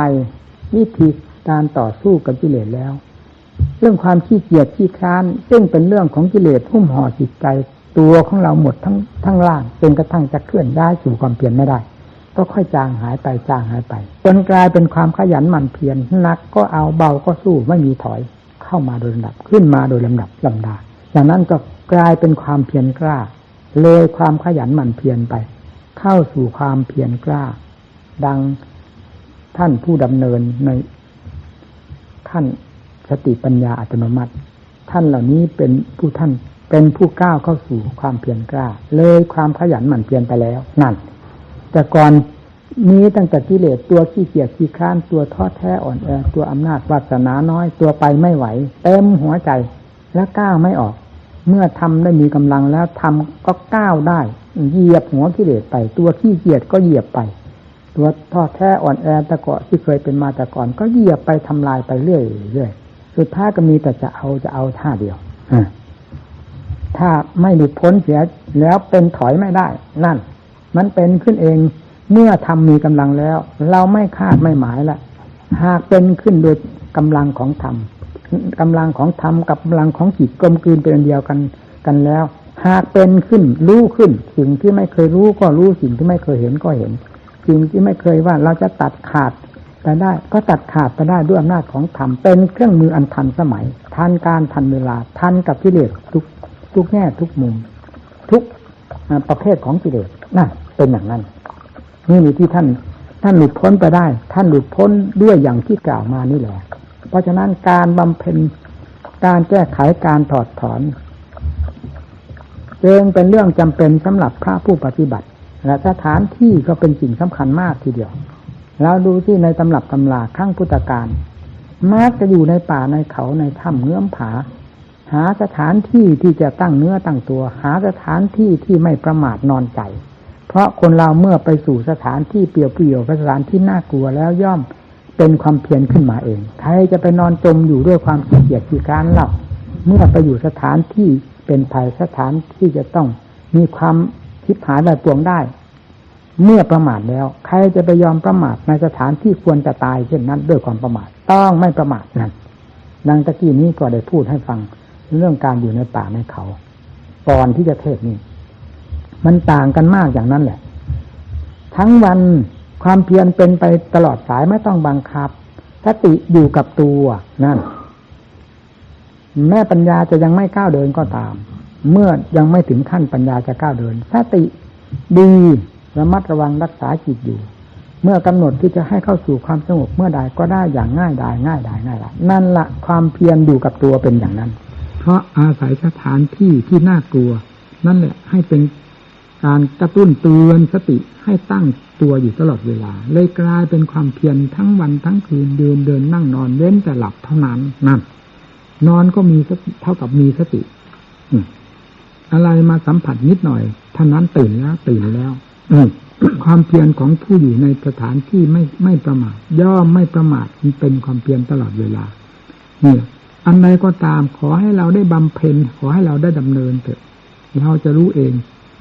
วิธีการต่อสู้กับกิเลสแล้วเรื่องความขี้เกียจขี้คร้านซึ่งเป็นเรื่องของกิเลสหุ้มห่อจิตใจ ตัวของเราหมดทั้งร่างจนกระทั่งจะเคลื่อนย้ายสู่ความเพียรไม่ได้ก็ค่อยจางหายไปจนกลายเป็นความขยันหมั่นเพียรหนักก็เอาเบาก็สู้ไม่มีถอยเข้ามาโดยลำดับขึ้นมาโดยลำดับลำดาจากนั้นก็กลายเป็นความเพียรกล้าเลยความขยันหมั่นเพียรไปเข้าสู่ความเพียรกล้าดังท่านผู้ดำเนินในขั้นสติปัญญาอัตโนมัติท่านเหล่านี้เป็นผู้ก้าวเข้าสู่ความเพียรกล้าเลยความขยันหมั่นเพียรไปแล้วนั่นแต่ก่อนนี้ตั้งแต่กิเลสตัวขี้เกียจขี้คร้านตัวท้อแท้อ่อนแอตัวอำนาจวาสนาน้อยตัวไปไม่ไหวเต็มหัวใจและก้าวไม่ออกเมื่อทำได้มีกำลังแล้วทำก็ก้าวได้เหยียบหัวกิเลสไปตัวขี้เกียจก็เหยียบไปตัวท้อแท้อ่อนแอแต่ก่อนที่เคยเป็นมาแต่ก่อนก็เหยียบไปทำลายไปเรื่อยสุดท้ายก็มีแต่จะเอาท่าเดียวถ้าไม่หลุดพ้นเสียแล้วเป็นถอยไม่ได้นั่นมันเป็นขึ้นเองเมื่อทำมีกำลังแล้วเราไม่คาดไม่หมายละหากเป็นขึ้นโดยกำลังของธรรมกำลังของธรรมกับกำลังของจิตกลมกลืนเป็นอันเดียวกันแล้วหากเป็นขึ้นรู้ขึ้นสิ่งที่ไม่เคยรู้ก็รู้สิ่งที่ไม่เคยเห็นก็เห็นสิ่งที่ไม่เคยว่าเราจะตัดขาดไปได้ก็ตัดขาดไปได้ด้วยอำนาจของธรรมเป็นเครื่องมืออันทันสมัยทันการทันเวลาทันกับกิเลสทุกแง่ทุกมุมทุกประเภทของกิเลสนั่นเป็นอย่างนั้นนี่ที่ท่านหลุดพ้นไปได้ท่านหลุดพ้นด้วยอย่างที่กล่าวมานี่แหละเพราะฉะนั้นการบำเพ็ญการแก้ไขการถอดถอนเองเป็นเรื่องจำเป็นสำหรับพระผู้ปฏิบัติและสถานที่ก็เป็นสิ่งสำคัญมากทีเดียวแล้วดูที่ในตำรับตำราข้างพุทธการมักจะอยู่ในป่าในเขาในถ้ำเงื้อมผาหาสถานที่ที่จะตั้งเนื้อตั้งตัวหาสถานที่ที่ไม่ประมาทนอนใจเพราะคนเราเมื่อไปสู่สถานที่เปลี่ยวๆสถานที่น่ากลัวแล้วย่อมเป็นความเพียรขึ้นมาเองใครจะไปนอนจมอยู่ด้วยความขี้เกียจขี้คร้านเล่าเมื่อไปอยู่สถานที่เป็นภัยสถานที่จะต้องมีความชิบหายระปวงได้เมื่อประมาทแล้วใครจะไปยอมประมาทในสถานที่ควรจะตายเช่นนั้นด้วยความประมาทต้องไม่ประมาทนั่นดังตะกี้นี้ก็ได้พูดให้ฟังเรื่องการอยู่ในป่าในเขาก่อนที่จะเทศนี้มันต่างกันมากอย่างนั้นแหละทั้งวันความเพียรเป็นไปตลอดสายไม่ต้องบังคับสติอยู่กับตัวนั่นแม่ปัญญาจะยังไม่ก้าวเดินก็ตามเมื่อยังไม่ถึงขั้นปัญญาจะก้าวเดินสติดีระมัดระวังรักษาจิตอยู่เมื่อกำหนดที่จะให้เข้าสู่ความสงบเมื่อใดก็ได้อย่างง่ายดายนั่นละความเพียรอยู่กับตัวเป็นอย่างนั้นเพราะอาศัยสถานที่ที่น่ากลัวนั่นแหละให้เป็นการกระตุ้นเตือนสติให้ตั้งตัวอยู่ตลอดเวลาเลยกลายเป็นความเพียรทั้งวันทั้งคืนเดินนั่งนอนเว้นแต่หลับเท่านั้นนั่นนอนก็มีสติเท่ากับมีสติอะไรมาสัมผัสนิดหน่อยท่านั้นตื่นแล้วความเพียรของผู้อยู่ในสถานที่ไม่ประมาทย่อมไม่ประมาทมันเป็นความเพียรตลอดเวลาเนี่ยอันใดก็ตามขอให้เราได้บำเพ็ญขอให้เราได้ดำเนินเถอะเราจะรู้เอง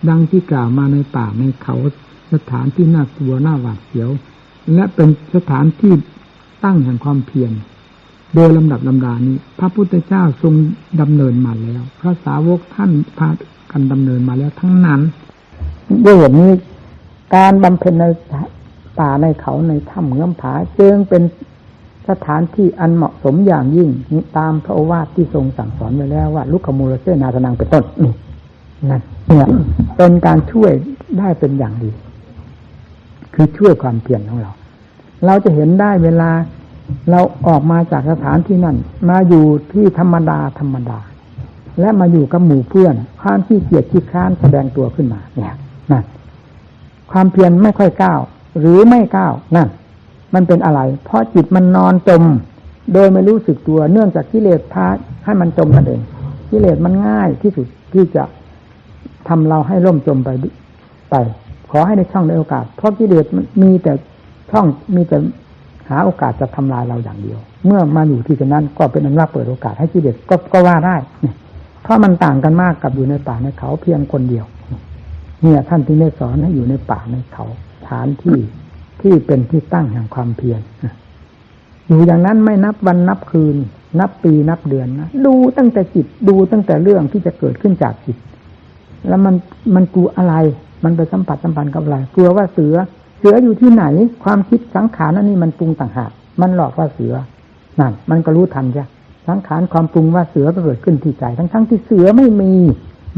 ดังที่กล่าวมาในป่าในเขาสถานที่น่ากลัวน่าหวาดเสียวและเป็นสถานที่ตั้งแห่งความเพียรโดยลำดับลำดานี้พระพุทธเจ้าทรงดำเนินมาแล้วพระสาวกท่านพากันดำเนินมาแล้วทั้งนั้นด้วยเหตุนี้การบำเพ็ญในป่าในเขาในถ้ำเงื้อมผาจึงเป็นสถานที่อันเหมาะสมอย่างยิ่งตามพระโอวาทที่ทรงสั่งสอนไว้แล้วว่าลุกขมูลเสนาสนังเป็นต้นนั่นเนี่ยเป็นการช่วยได้เป็นอย่างดีคือช่วยความเพียรของเราจะเห็นได้เวลาเราออกมาจากสถานที่นั่นมาอยู่ที่ธรรมดาและมาอยู่กับหมู่เพื่อนความขี้เกียจขี้คร้านแสดงตัวขึ้นมาเนี่ยนั่นความเพียรไม่ค่อยก้าวหรือไม่ก้าวนั่นมันเป็นอะไรเพราะจิตมันนอนจมโดยไม่รู้สึกตัวเนื่องจากกิเลสพาให้มันจมนั่นเองกิเลสมันง่ายที่สุดที่จะทำเราให้ล่มจมไปขอให้ในช่องในโอกาสเพราะกิเลสมันมีแต่ช่องมีแต่หาโอกาสจะทำลายเราอย่างเดียวเมื่อมาอยู่ที่นั้นก็เป็นอันว่าเปิดโอกาสให้กิเลสก็ว่าได้เพราะมันต่างกันมากกับอยู่ในป่าในเขาเพียงคนเดียวเนี่ยท่านที่ได้สอนให้อยู่ในป่าในเขาฐานที่เป็นที่ตั้งแห่งความเพียรอยู่อย่างนั้นไม่นับวันนับคืนนับปีนับเดือนนะดูตั้งแต่จิตดูตั้งแต่เรื่องที่จะเกิดขึ้นจากจิต แล้วมันกลัวอะไรมันไปสัมผัสสัมพันธ์กับอะไรกลัวว่าเสืออยู่ที่ไหนความคิดสังขารนั่นนี่มันปรุงต่างหากมันหลอกว่าเสือนั่นมันก็รู้ทันใช่สังขารความปรุงว่าเสือเกิดขึ้นที่ใจทั้งที่เสือไม่มี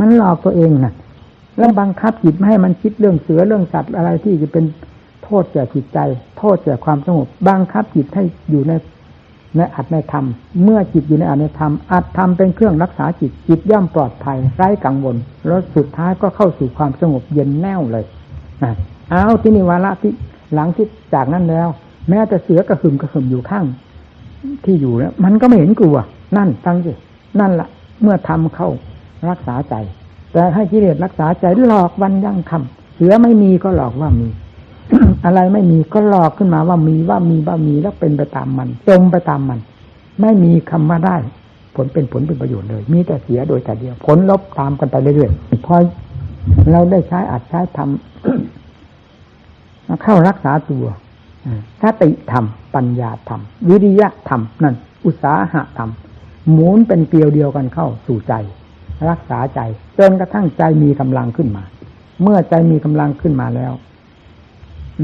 มันหลอกตัวเองน่ะแล้วบังคับจิตไม่ให้มันคิดเรื่องเสือเรื่องสัตว์อะไรที่จะเป็นโทษแก่จิตใจโทษแก่ความสงบบังคับจิตให้อยู่ในอัตในธรรมเมื่อจิตอยู่ในอัตในธรรมอัตธรรมเป็นเครื่องรักษาจิตย่อมปลอดภัยไร้กังวลแล้วสุดท้ายก็เข้าสู่ความสงบเย็นแน่วเลยเอาที่นิวาระที่หลังที่จากนั้นแล้วแม้แต่เสือกระหึ่มอยู่ข้างที่อยู่แล้วมันก็ไม่เห็นกลัวนั่นตั้งสินั่นละเมื่อทำเข้ารักษาใจแต่ให้กิเลสรักษาใจหลอกวันยั่งคำเสือไม่มีก็หลอกว่ามี อะไรไม่มีก็หลอกขึ้นมาว่ามีแล้วเป็นไปตามมันจมไปตามมันไม่มีคำว่าได้ผลเป็นประโยชน์เลยมีแต่เสียโดยแต่เดียวผลลบตามกันไปเรื่อยๆพอเราได้ใช้อัดใช้ทำ เข้ารักษาตัวสติธรรมปัญญาธรรมวิริยะธรรมนั่นอุตสาหะธรรมหมุนเป็นเกลียวเดียวกันเข้าสู่ใจรักษาใจจนกระทั่งใจมีกำลังขึ้นมาเมื่อใจมีกำลังขึ้นมาแล้ว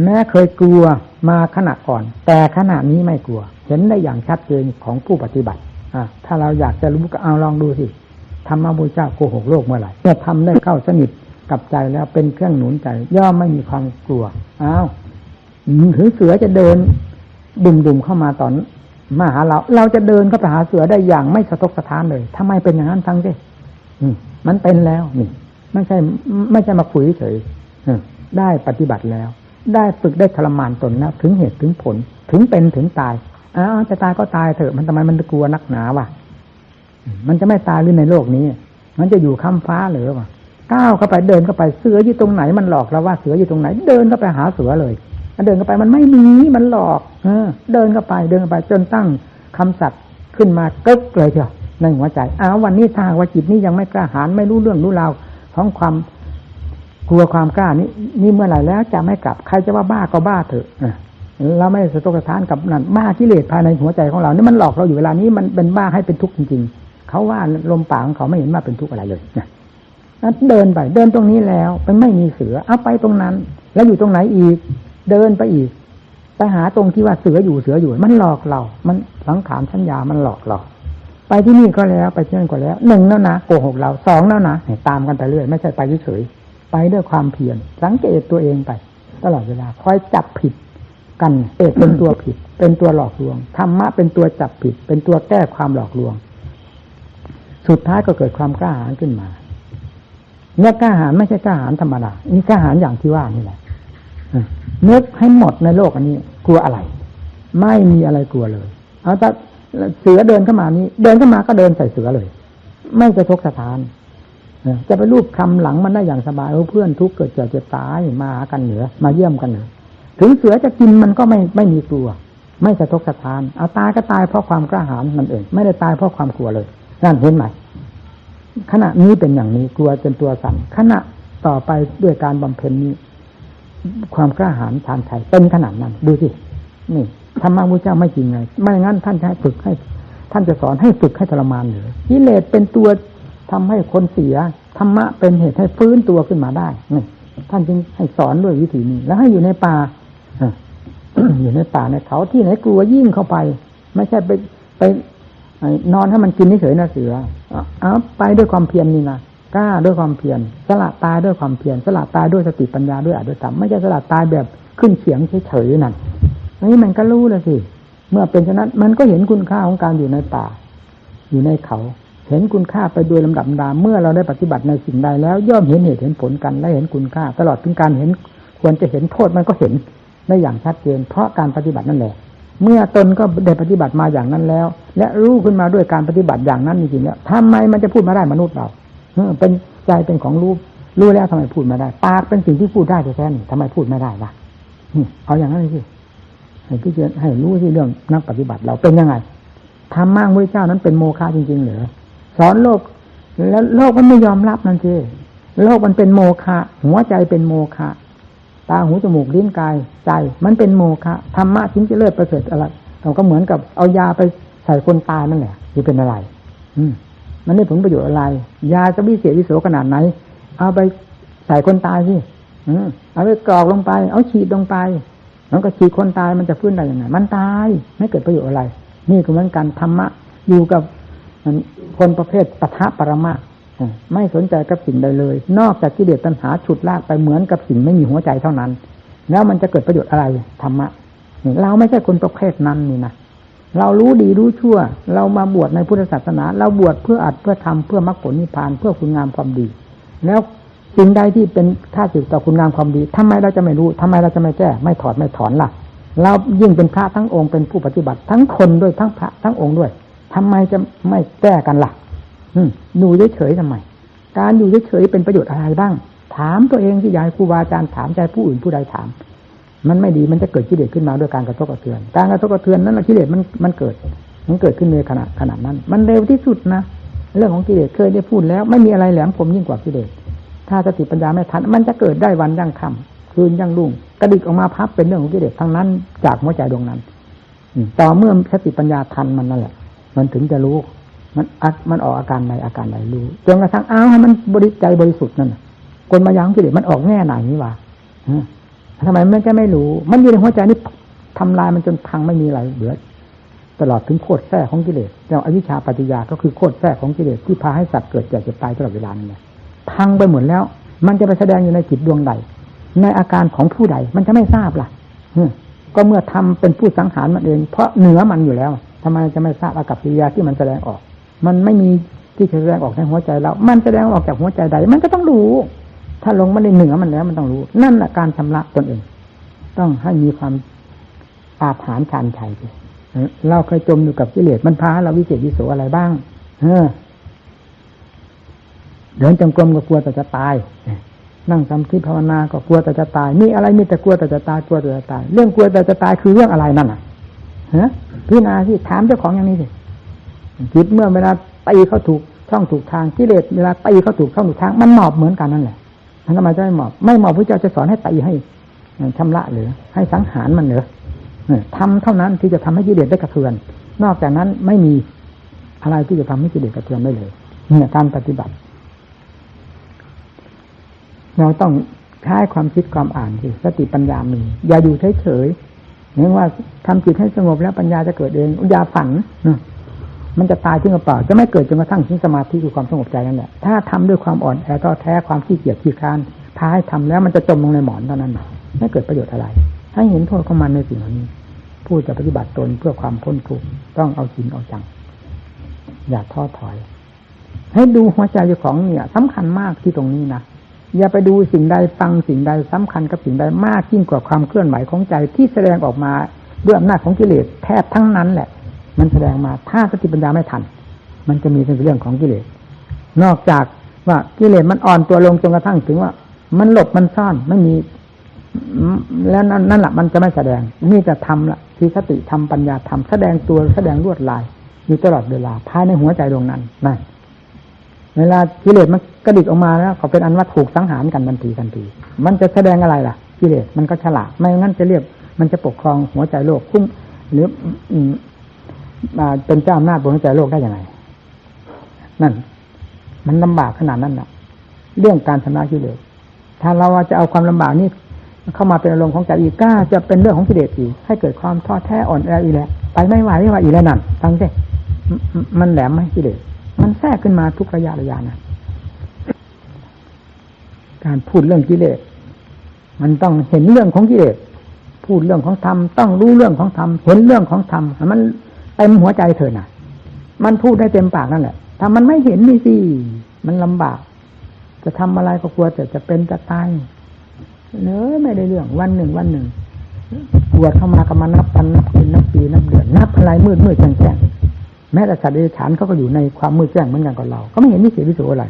แม้เคยกลัวมาขณะก่อนแต่ขณะนี้ไม่กลัวเห็นได้อย่างชัดเจนของผู้ปฏิบัติถ้าเราอยากจะรู้ก็เอาลองดูสิธรรมะพุทธเจ้าโกหกโลกเมื่อไหร่เมื่อทำได้เข้าสนิทกับใจแล้วเป็นเครื่องหนุนใจย่อมไม่มีความกลัวถึงเสือจะเดินดุ่มเข้ามาตอนมาหาเราจะเดินเข้าไปหาเสือได้อย่างไม่สะทกสะท้านเลยทำไมเป็นอย่างนั้นทั้งที่มันเป็นแล้วนี่ไม่ใช่มาคุยเฉยได้ปฏิบัติแล้วได้ฝึกได้ทรมานตนแล้วถึงเหตุถึงผลถึงเป็นถึงตายจะตายก็ตายเถอะมันทำไมมันกลัวนักหนาวะมันจะไม่ตายหรือในโลกนี้มันจะอยู่ข้ามฟ้าหรือวะก้าวเข้าไปเดินเข้าไปเสืออยู่ตรงไหนมันหลอกเราว่าเสืออยู่ตรงไหนเดินเข้าไปหาเสือเลยเดินเข้าไปมันไม่มีมันหลอกเดินเข้าไปจนตั้งคำสัตย์ขึ้นมากึกเลยเถอะในหัวใจวันนี้ถ้าว่าจิตนี้ยังไม่กล้าหาญไม่รู้เรื่องรู้ราวของความกลัวความกล้านี่เมื่อไหร่แล้วจะไม่กลับใครจะว่าบ้าก็บ้าเถอะเราไม่สะทกสะท้านกับนั่นบ้ากิเลสภายในหัวใจของเรานี่มันหลอกเราอยู่เวลานี้มันเป็นบ้าให้เป็นทุกข์จริงๆเขาว่าลมปากของเขาไม่เห็นว่าเป็นทุกข์อะไรเลยเดินไปเดินตรงนี้แล้วมันไม่มีเสือเอาไปตรงนั้นแล้วอยู่ตรงไหนอีกเดินไปอีกไปหาตรงที่ว่าเสืออยู่มันหลอกเรามันสังขารสัญญามันหลอกเราไปที่นี่ก็แล้วไปที่นั่นก็แล้วหนึ่งแล้วนะโกหกเราสองแล้วนะตามกันไปเรื่อยไม่ใช่ไปเฉยๆไปด้วยความเพียรสังเกตตัวเองไปตลอดเวลาคอยจับผิดกันเป็นตัวผิดเป็นตัวหลอกลวงธรรมะเป็นตัวจับผิดเป็นตัวแก้ความหลอกลวงสุดท้ายก็เกิดความกล้าหาญขึ้นมาเนี่ยกล้าหาญไม่ใช่กล้าหาญธรรมดานี่กล้าหาญอย่างที่ว่านี่แหละนึกให้หมดในโลกอันนี้กลัวอะไรไม่มีอะไรกลัวเลยเอาแต่เสือเดินเข้ามานี้เดินเข้ามาก็เดินใส่เสือเลยไม่จะทกสะท้านจะไปรูปคำหลังมันได้อย่างสบายเพื่อนทุกข์เกิดเจ็บเจ็บตายมาหากันเหนือมาเยี่ยมกันเหนือถึงเสือจะกินมันก็ไม่มีกลัวไม่จะทกสะท้านเอาตายก็ตายเพราะความกล้าหาญมันเองไม่ได้ตายเพราะความกลัวเลยนั่นเห็นไหมขณะนี้เป็นอย่างนี้กลัวจนตัวสั่นขณะต่อไปด้วยการบำเพ็ญนี้ความกล้าหาญชาญชัยเป็นขนาดนั้นดูสินี่ธรรมะพุทธเจ้าไม่จริงไงไม่งั้นท่านจะฝึกให้ท่านจะสอนให้ฝึกให้ทรมานหรือกิเลสเป็นตัวทำให้คนเสียธรรมะเป็นเหตุให้ฟื้นตัวขึ้นมาได้นี่ท่านจึงให้สอนด้วยวิธีนี้แล้วให้อยู่ในป่า อยู่ในป่าในเขาที่ไหนกลัวยิ่งเข้าไปไม่ใช่ไปนอนให้มันกินเฉยๆนะเสือเอาไปด้วยความเพียรนี่นะกล้าด้วยความเพียรสละตายด้วยความเพียรสละตายด้วยสติปัญญาด้วยอริยธรรมไม่ใช่สละตายแบบขึ้นเขียงเฉยๆนั่นนี่มันก็รู้แล้วสิเมื่อเป็นฉะนั้นมันก็เห็นคุณค่าของการอยู่ในป่าอยู่ในเขาเห็นคุณค่าไปโดยลำดับดาเมื่อเราได้ปฏิบัติในสิ่งใดแล้วย่อมเห็นเหตุเห็นผลกันและเห็นคุณค่าตลอดถึงการเห็นควรจะเห็นโทษมันก็เห็นได้อย่างชัดเจนเพราะการปฏิบัตินั่นแหละเมื่อตนก็ได้ปฏิบัติมาอย่างนั้นแล้วและรู้ขึ้นมาด้วยการปฏิบัติอย่างนั้นจริงๆแล้วทำไมมันจะพูดมาได้มนุษย์เราเป็นใจเป็นของรู้แล้วทำไมพูดไม่ได้ปากเป็นสิ่งที่พูดได้แท้ๆนี่ทำไมพูดไม่ได้ล่ะเอาอย่างนั้นเลยสิให้พี่เจริญให้รู้ที่เรื่องนักปฏิบัติเราเป็นยังไงธรรมะพระเจ้านั้นเป็นโมฆะจริงๆเหรอสอนโลกแล้วโลกมันไม่ยอมรับนั่นสิโลกมันเป็นโมฆะหัวใจเป็นโมฆะตาหูจมูกลิ้นกายใจมันเป็นโมฆะธรรมะถึงจะเลิศประเสริฐอะไรเราก็เหมือนกับเอายาไปใส่คนตายนั่นแหละจะเป็นอะไรมันได้ผลประโยชน์อะไรยาจะวิเศษวิโสขนาดไหน เอาไปใส่คนตายสิเอาไปกรอกลงไปเอาฉีดลงไปมันก็ฉีดคนตายมันจะฟื้นได้ยังไงมันตายไม่เกิดประโยชน์อะไรนี่ก็เหมือนกันธรรมะอยู่กับคนประเภทปะทะปรมะไม่สนใจกับสิ่งใดเลยนอกจากกิเลสตัณหาฉุดลากไปเหมือนกับสิ่งไม่มีหัวใจเท่านั้นแล้วมันจะเกิดประโยชน์อะไรธรรมะเราไม่ใช่คนประเภทนั้นนี่นะเรารู้ดีรู้ชั่วเรามาบวชในพุทธศาสนาเราบวชเพื่ออัดเพื่อทำเพื่อมรรคผลนิพพานเพื่อคุณงามความดีแล้วสิ่งใดที่เป็นค่าศึกต่อคุณงามความดีทำไมเราจะไม่รู้ทำไมเราจะไม่แก้ไม่ถอดไม่ถอนล่ะเรายิ่งเป็นพระทั้งองค์เป็นผู้ปฏิบัติทั้งคนด้วยทั้งพระทั้งองค์ด้วยทำไมจะไม่แก้กันล่ะอยู่เฉยๆทำไมการอยู่เฉยๆเป็นประโยชน์อะไรบ้างถามตัวเองที่ยายครูบาอาจารย์ถามใจผู้อื่นผู้ใดถามมันไม่ดีมันจะเกิดกิเลสขึ้นมาด้วยการกระทบกระเทือนการกระทบกระเทือนนั้นกิเลสมันเกิดขึ้นในขณะนั้นมันเร็วที่สุดนะเรื่องของกิเลสเคยได้พูดแล้วไม่มีอะไรแหลมคมยิ่งกว่ากิเลสถ้าสติปัญญาไม่ทันมันจะเกิดได้วันยั่งค่ำคืนยั่งรุ่งกระดิกออกมาพับเป็นเรื่องของกิเลสทั้งนั้นจากหัวใจดวงนั้นต่อเมื่อสติปัญญาทันมันนั่นแหละมันถึงจะรู้มันออกอาการใดรู้จนกระทั่งให้มันใจบริสุทธิ์นั่นกลมายาของกิเลสมันออกแง่ไหนนี่วะทำไมมันจะไม่รู้มันอยู่ในหัวใจนี่ทำลายมันจนพังไม่มีอะไรเหลือตลอดถึงโคตรแท้ของกิเลสแล้วอวิชชาปัจจยาก็คือโคตรแท้ของกิเลสที่พาให้สัตว์เกิดแก่เจ็บตายตลอดเวลานั่นแหละพังไปหมดแล้วมันจะไปแสดงอยู่ในจิตดวงใดในอาการของผู้ใดมันจะไม่ทราบล่ะก็เมื่อทำเป็นผู้สังหารมันเองเพราะเหนือมันอยู่แล้วทำไมจะไม่ทราบอากัปกิริยาที่มันแสดงออกมันไม่มีที่จะแสดงออกในหัวใจเรามันแสดงออกจากหัวใจใดมันก็ต้องรู้ถ้าลงมันในเหนือมันแล้วมันต้องรู้นั่นแหละการชำระตนเองต้องให้มีความอาถรรพ์ชาญชัยเราเคยจมอยู่กับกิเลสมันพาเราวิเศษวิโสอะไรบ้างเดินจงกรมก็กลัวแต่จะตายนั่งทำที่ภาวนาก็กลัวแต่จะตายมีอะไรมีแต่กลัวแต่จะตายกลัวแต่จะตายเรื่องกลัวแต่จะตายคือเรื่องอะไรนั่นน่ะพิจารณาที่ถามเจ้าของอย่างนี้สิจิตเมื่อเวลาตีเข้าถูกช่องถูกทางกิเลสเวลาตีเข้าถูกช่องถูกทางมันหมอบเหมือนกันนั่นแหละทำไมจะไม่หมอบพระเจ้าจะสอนให้ตีให้ชำระหรือให้สังหารมันเหรอทำเท่านั้นที่จะทำให้กิเลสได้กระเทือนนอกจากนั้นไม่มีอะไรที่จะทำให้กิเลสกระเทือนได้เลยเนี่ยการปฏิบัติเราต้องใช้ความคิดความอ่านสติปัญญามีอย่าอยู่เฉยๆเนื่องว่าทำจิตให้สงบแล้วปัญญาจะเกิดเองอย่าฝันมันจะตายที่กระเป๋าจะไม่เกิดจนกระทั่งถึงสมาธิคือความสงบใจนั่นแหละถ้าทำด้วยความอ่อนแอท้อแท้ความขี้เกียจขี้คร้านพาให้ทำแล้วมันจะจมลงในหมอนเท่านั้นไม่เกิดประโยชน์อะไรให้เห็นโทษของมันในสิ่งนี้ผู้จะปฏิบัติตนเพื่อความพ้นทุกข์ต้องเอาจริงเอาจังอย่าท้อถอยให้ดูหัวใจเจ้าของเนี่ยสำคัญมากที่ตรงนี้นะอย่าไปดูสิ่งใดฟังสิ่งใดสำคัญกับสิ่งใดมากยิ่งกว่าความเคลื่อนไหวของใจที่แสดงออกมาด้วยอำนาจของกิเลสแทบทั้งนั้นแหละมันแสดงมาถ้าสติปัญญาไม่ทันมันจะมีเป็นเรื่องของกิเลสนอกจากว่ากิเลสมันอ่อนตัวลงจนกระทั่งถึงว่ามันหลบมันซ่อนไม่มีแล้วนั่นแหละมันจะไม่แสดงนี่จะทำละที่สติทำปัญญาทำแสดงตัวแสดงลวดลายอยู่ตลอดเวลาภายในหัวใจดวงนั้นนะเวลากิเลสมันกระดิกออกมาแล้วเขาเป็นอันว่าถูกสังหารกันทันทีมันจะแสดงอะไรล่ะกิเลสมันก็ฉลาดไม่งั้นจะเรียกมันจะปกครองหัวใจโลกคุ้มหรือเป็นเจ้าอำนาจบนหัวใจโลกได้ยังไงนั่นมันลำบากขนาดนั้นน่ะเรื่องการชำระกิเลสถ้าเราจะเอาความลำบากนี้เข้ามาเป็นอารมณ์ของใจอีกก็จะเป็นเรื่องของกิเลสอีกให้เกิดความท้อแท้อ่อนแออีกแล้วไปไม่ไหวว่าอีกแล้วนั่นฟังสิมันแหลมไหมกิเลสมันแทรกขึ้นมาทุกระยะนะการพูดเรื่องกิเลสมันต้องเห็นเรื่องของกิเลสพูดเรื่องของธรรมต้องรู้เรื่องของธรรมเห็นเรื่องของธรรมมันเต็มหัวใจเธอน่ะมันพูดได้เต็มปากนั่นแหละถ้ามันไม่เห็นนี่สิมันลำบากจะทำอะไรก็กลัวแต่จะเป็นจะตายเนื้อไม่ได้เรื่องวันหนึ่งปวดเข้ามาก็มานับวันนับคืนนับปีนับเดือนนับอะไรมืดแจ้งแม้แต่สัตว์เดรัจฉานเขาก็อยู่ในความมืดแจ้งเหมือนกันกับเราก็ไม่เห็นวิเศษวิโสอะไร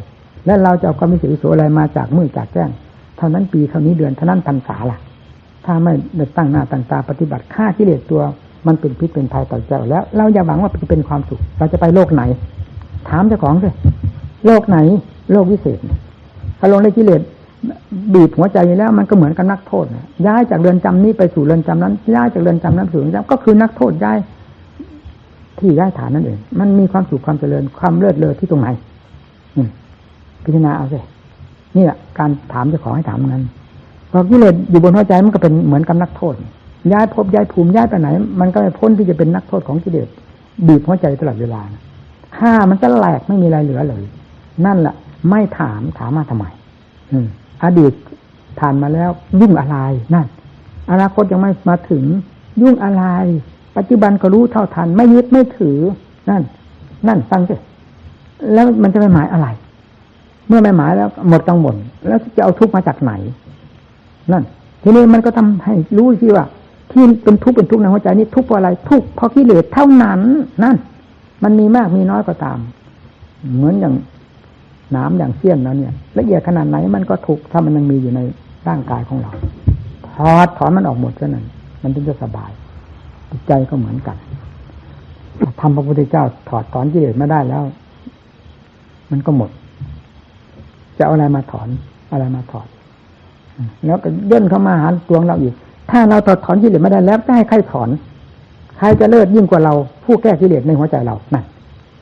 แล้วเราจะเอาความวิเศษวิโสอะไรมาจากมืดจากแจ้งเท่านั้นปีเท่านี้เดือนเท่านั้นพรรษาล่ะถ้าไม่ได้ตั้งหน้าตั้งตาปฏิบัติฆ่ากิเลสตัวมันเป็นพิษเป็นภัยต่อใจแล้วเราอย่าหวังว่าจะเป็นความสุขเราจะไปโลกไหนถามเจ้าของสิโลกไหนโลกวิเศษถ้าลงในกิเลสบีบหัวใจอยู่แล้วมันก็เหมือนกับนักโทษย้ายจากเรือนจำนี้ไปสู่เรือนจำนั้นย้ายจากเรือนจำนั้นสู่เรือนจำก็คือนักโทษย้ายที่ย้ายฐานนั่นเองมันมีความสุขความเจริญความเลิศเลอที่ตรงไหนพิจารณาเอาสิ นี่แหละการถามเจ้าของให้ถามนั้นพอกิเลสอยู่บนหัวใจมันก็เป็นเหมือนกับนักโทษย้ายภพย้ายภูมิย้ายไปไหนมันก็ไม่พ้นที่จะเป็นนักโทษของกิเลสบีบหัวใจตลอดเวลาฆ่ามันจะแหลกไม่มีอะไรเหลือเลยนั่นแหละไม่ถามมาทำไมอดีตผ่านมาแล้วยุ่งอะไรนั่นอนาคตยังไม่มาถึงยุ่งอะไรปัจจุบันก็รู้เท่าทันไม่ยึดไม่ถือนั่นฟังสิแล้วมันจะไปหมายอะไรเมื่อไม่หมายแล้วหมดกังวลแล้วจะเอาทุกข์มาจากไหนนั่นทีนี้มันก็ทำให้รู้สิว่าที่เป็นทุกข์ในหัวใจนี้ทุกข์เพราะอะไรทุกข์เพราะกิเลสเท่านั้นนั่นมันมีมากมีน้อยก็ตามเหมือนอย่างน้ำอย่างเสี้ยนแล้วเนี่ยละเอียดขนาดไหนมันก็ทุกข์ถ้ามันยังมีอยู่ในร่างกายของเราถอนมันออกหมดเท่านั้นมันถึงจะสบายจิตใจก็เหมือนกันทำพระพุทธเจ้าถอนกิเลสไม่ได้แล้วมันก็หมดจะเอาอะไรมาถอนแล้วก็เดินเข้ามาหาตัวเราอีกถ้าเราถอนกิเลสไม่ได้แล้วจะให้ใครถอนใครจะเลิศยิ่งกว่าเราผู้แก้กิเลสในหัวใจเรานั่น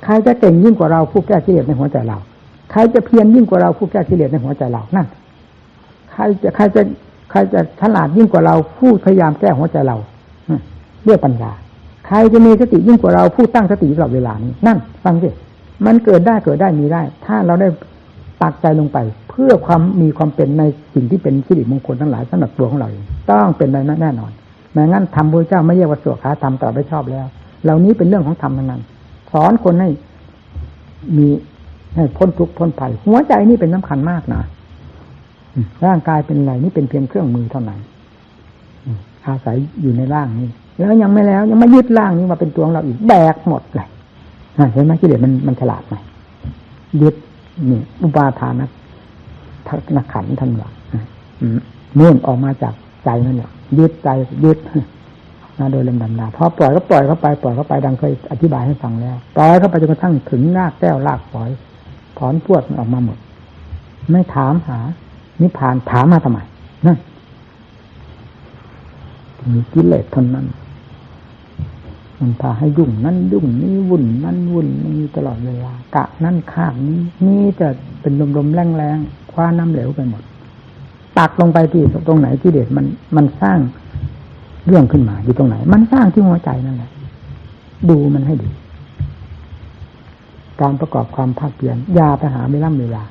ใครจะเก่งยิ่งกว่าเราผู้แก้กิเลสในหัวใจเราใครจะเพียรยิ่งกว่าเราผู้แก้กิเลสในหัวใจเรานั่นใครจะฉลาดยิ่งกว่าเราผู้พยายามแก้หัวใจเราเรียกปัญญาใครจะมีสติยิ่งกว่าเราผู้ตั้งสติตลอดเวลานี้นั่นฟังสิมันเกิดได้มีได้ถ้าเราได้ตักใจลงไปเพื่อความมีความเป็นในสิ่งที่เป็นสิริมงคลทั้งหลายสำหรับตัวของเราต้องเป็นในนั้นแน่นอนไม่งั้นธรรมพระเจ้าไม่เรียกว่าสวขาธรรมตรัสไว้ชอบแล้วเหล่านี้เป็นเรื่องของธรรมทั้งนั้นสอนคนให้มีให้พ้นทุกข์พ้นภัยหัวใจนี่เป็นสำคัญมากนะร่างกายเป็นอะไรนี่เป็นเพียงเครื่องมือเท่านั้นอาศัยอยู่ในร่างนี้แล้วยังไม่ยึดร่างนี้มาเป็นตัวของเราอีกแบกหมดเลยเห็นไหมกิเลสมันฉลาดไหมยึดนี่อุปาทานนักขันธ์ท่านว่านู่นออกมาจากใจนั่นแหละยึดใจยึดนะโดยลำดับพอปล่อยก็ปล่อยเข้าไปดังเคยอธิบายให้ฟังแล้วปล่อยเข้าไปจนกระทั่งถึงรากแก้วรากฝอยถอนพวดมันออกมาหมดไม่ถามหานิพพานถามมาทำไมนั่นมีกิเลสเท่านั้นมันพาให้ยุ่งนั่นยุ่งนี่วุ่นนั่นวุ่นนี่ตลอดเวลากะนั่นข้ามนี่จะเป็นลมๆแรงๆคว้าน้ำเหลวไปหมดตักลงไปที่ตรงไหนกิเลสมันสร้างเรื่องขึ้นมาอยู่ตรงไหนมันสร้างที่หัวใจนั่นแหละดูมันให้ดีการประกอบความภาคเพียรอย่าไปหาเวลา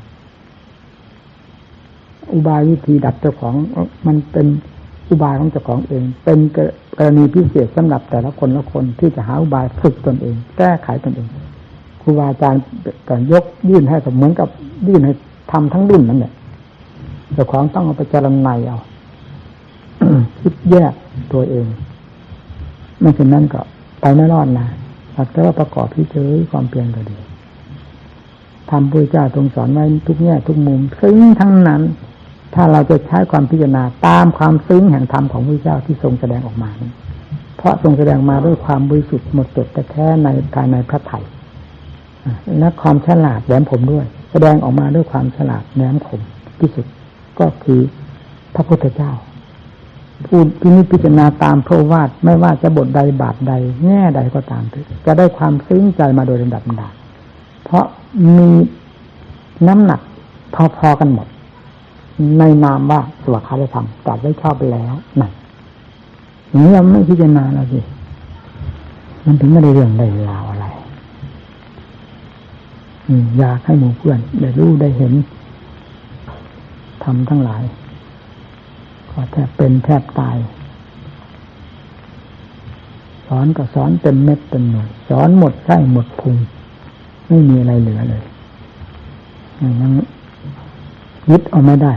อุบายวิธีดับเจ้าของมันเป็นอุบายของเจ้าของเองเป็นกรณีพิเศษสำหรับแต่ละคนที่จะหาอุบายฝึกตนเองแก้ไขตนเองครูบาอาจารย์ก็ยกยื่นให้เหมือนกับยื่นให้ทำทั้งรุ่นนั่นแหละเจ้าของต้องเอาไปเจริญในเอา คิดแยกตัวเองไม่เช่นนั้นก็ไปไม่รอดนะแต่ว่าประกอบที่เจอความเพียรก็ดีทำพระเจ้าทรงสอนไว้ทุกแง่ทุกมุมซึ้งทั้งนั้นถ้าเราจะใช้ความพิจารณาตามความซึ้งแห่งธรรมของพระเจ้าที่ทรงแสดงออกมานี้เพราะทรงแสดงมาด้วยความบริสุทธิ์หมดจดแต่แท้ในภายในพระทัยและความฉลาดแหลมคมด้วยแสดงออกมาด้วยความฉลาดแหลมคมที่สุดก็คือพระพุทธเจ้าผู้พิจารณาตามพระวาทไม่ว่าจะบทใดบาทใดแง่ใดก็ตามจะได้ความซึ้งใจมาโดยลำดับเพราะมีน้ำหนักพอๆกันหมดในนามว่าสวขาธรรมตรัสไว้ชอบไปแล้วนั่นอย่างนี้เราไม่พิจารณาแล้วสิมันถึงไม่ได้เรื่องได้ราวอะไรอยากให้หมู่เพื่อนได้รู้ได้เห็นธรรมทั้งหลายก็แทบเป็นแทบตายสอนก็สอนเต็มเม็ดเต็มหน่วยสอนหมดไส้หมดพุงไม่มีอะไรเหลือเลยยังยึดเอาไม่ได้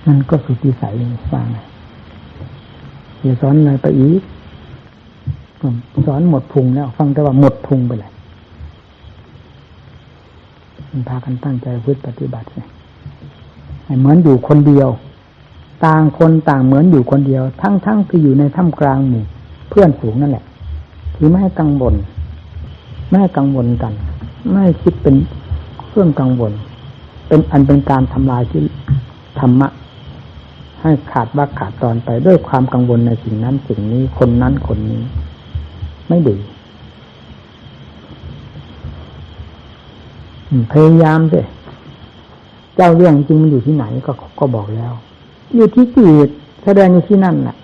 มันก็สุดวิสัยฟังอย่าสอนอะไรไปอีกสอนหมดพุงแล้วฟังแต่ว่าหมดพุงไปเลยมันพากันตั้งใจพึ่งปฏิบัติให้เหมือนอยู่คนเดียวต่างคนต่างเหมือนอยู่คนเดียวทั้งที่อยู่ในท่ามกลางหมู่เพื่อนฝูงนั่นแหละที่ไม่ให้กังวลกันไม่คิดเป็นเครื่องกังวลเป็นการทำลายที่ธรรมะให้ขาดว่าขาดตอนไปด้วยความกังวลในสิ่งนั้นสิ่งนี้คนนั้นคนนี้ไม่ดีพยายามสิ เจ้าเรื่องจริงมันอยู่ที่ไหนก็บอกแล้วอยู่ที่จิตแสดงอยู่ที่นั่นแหละ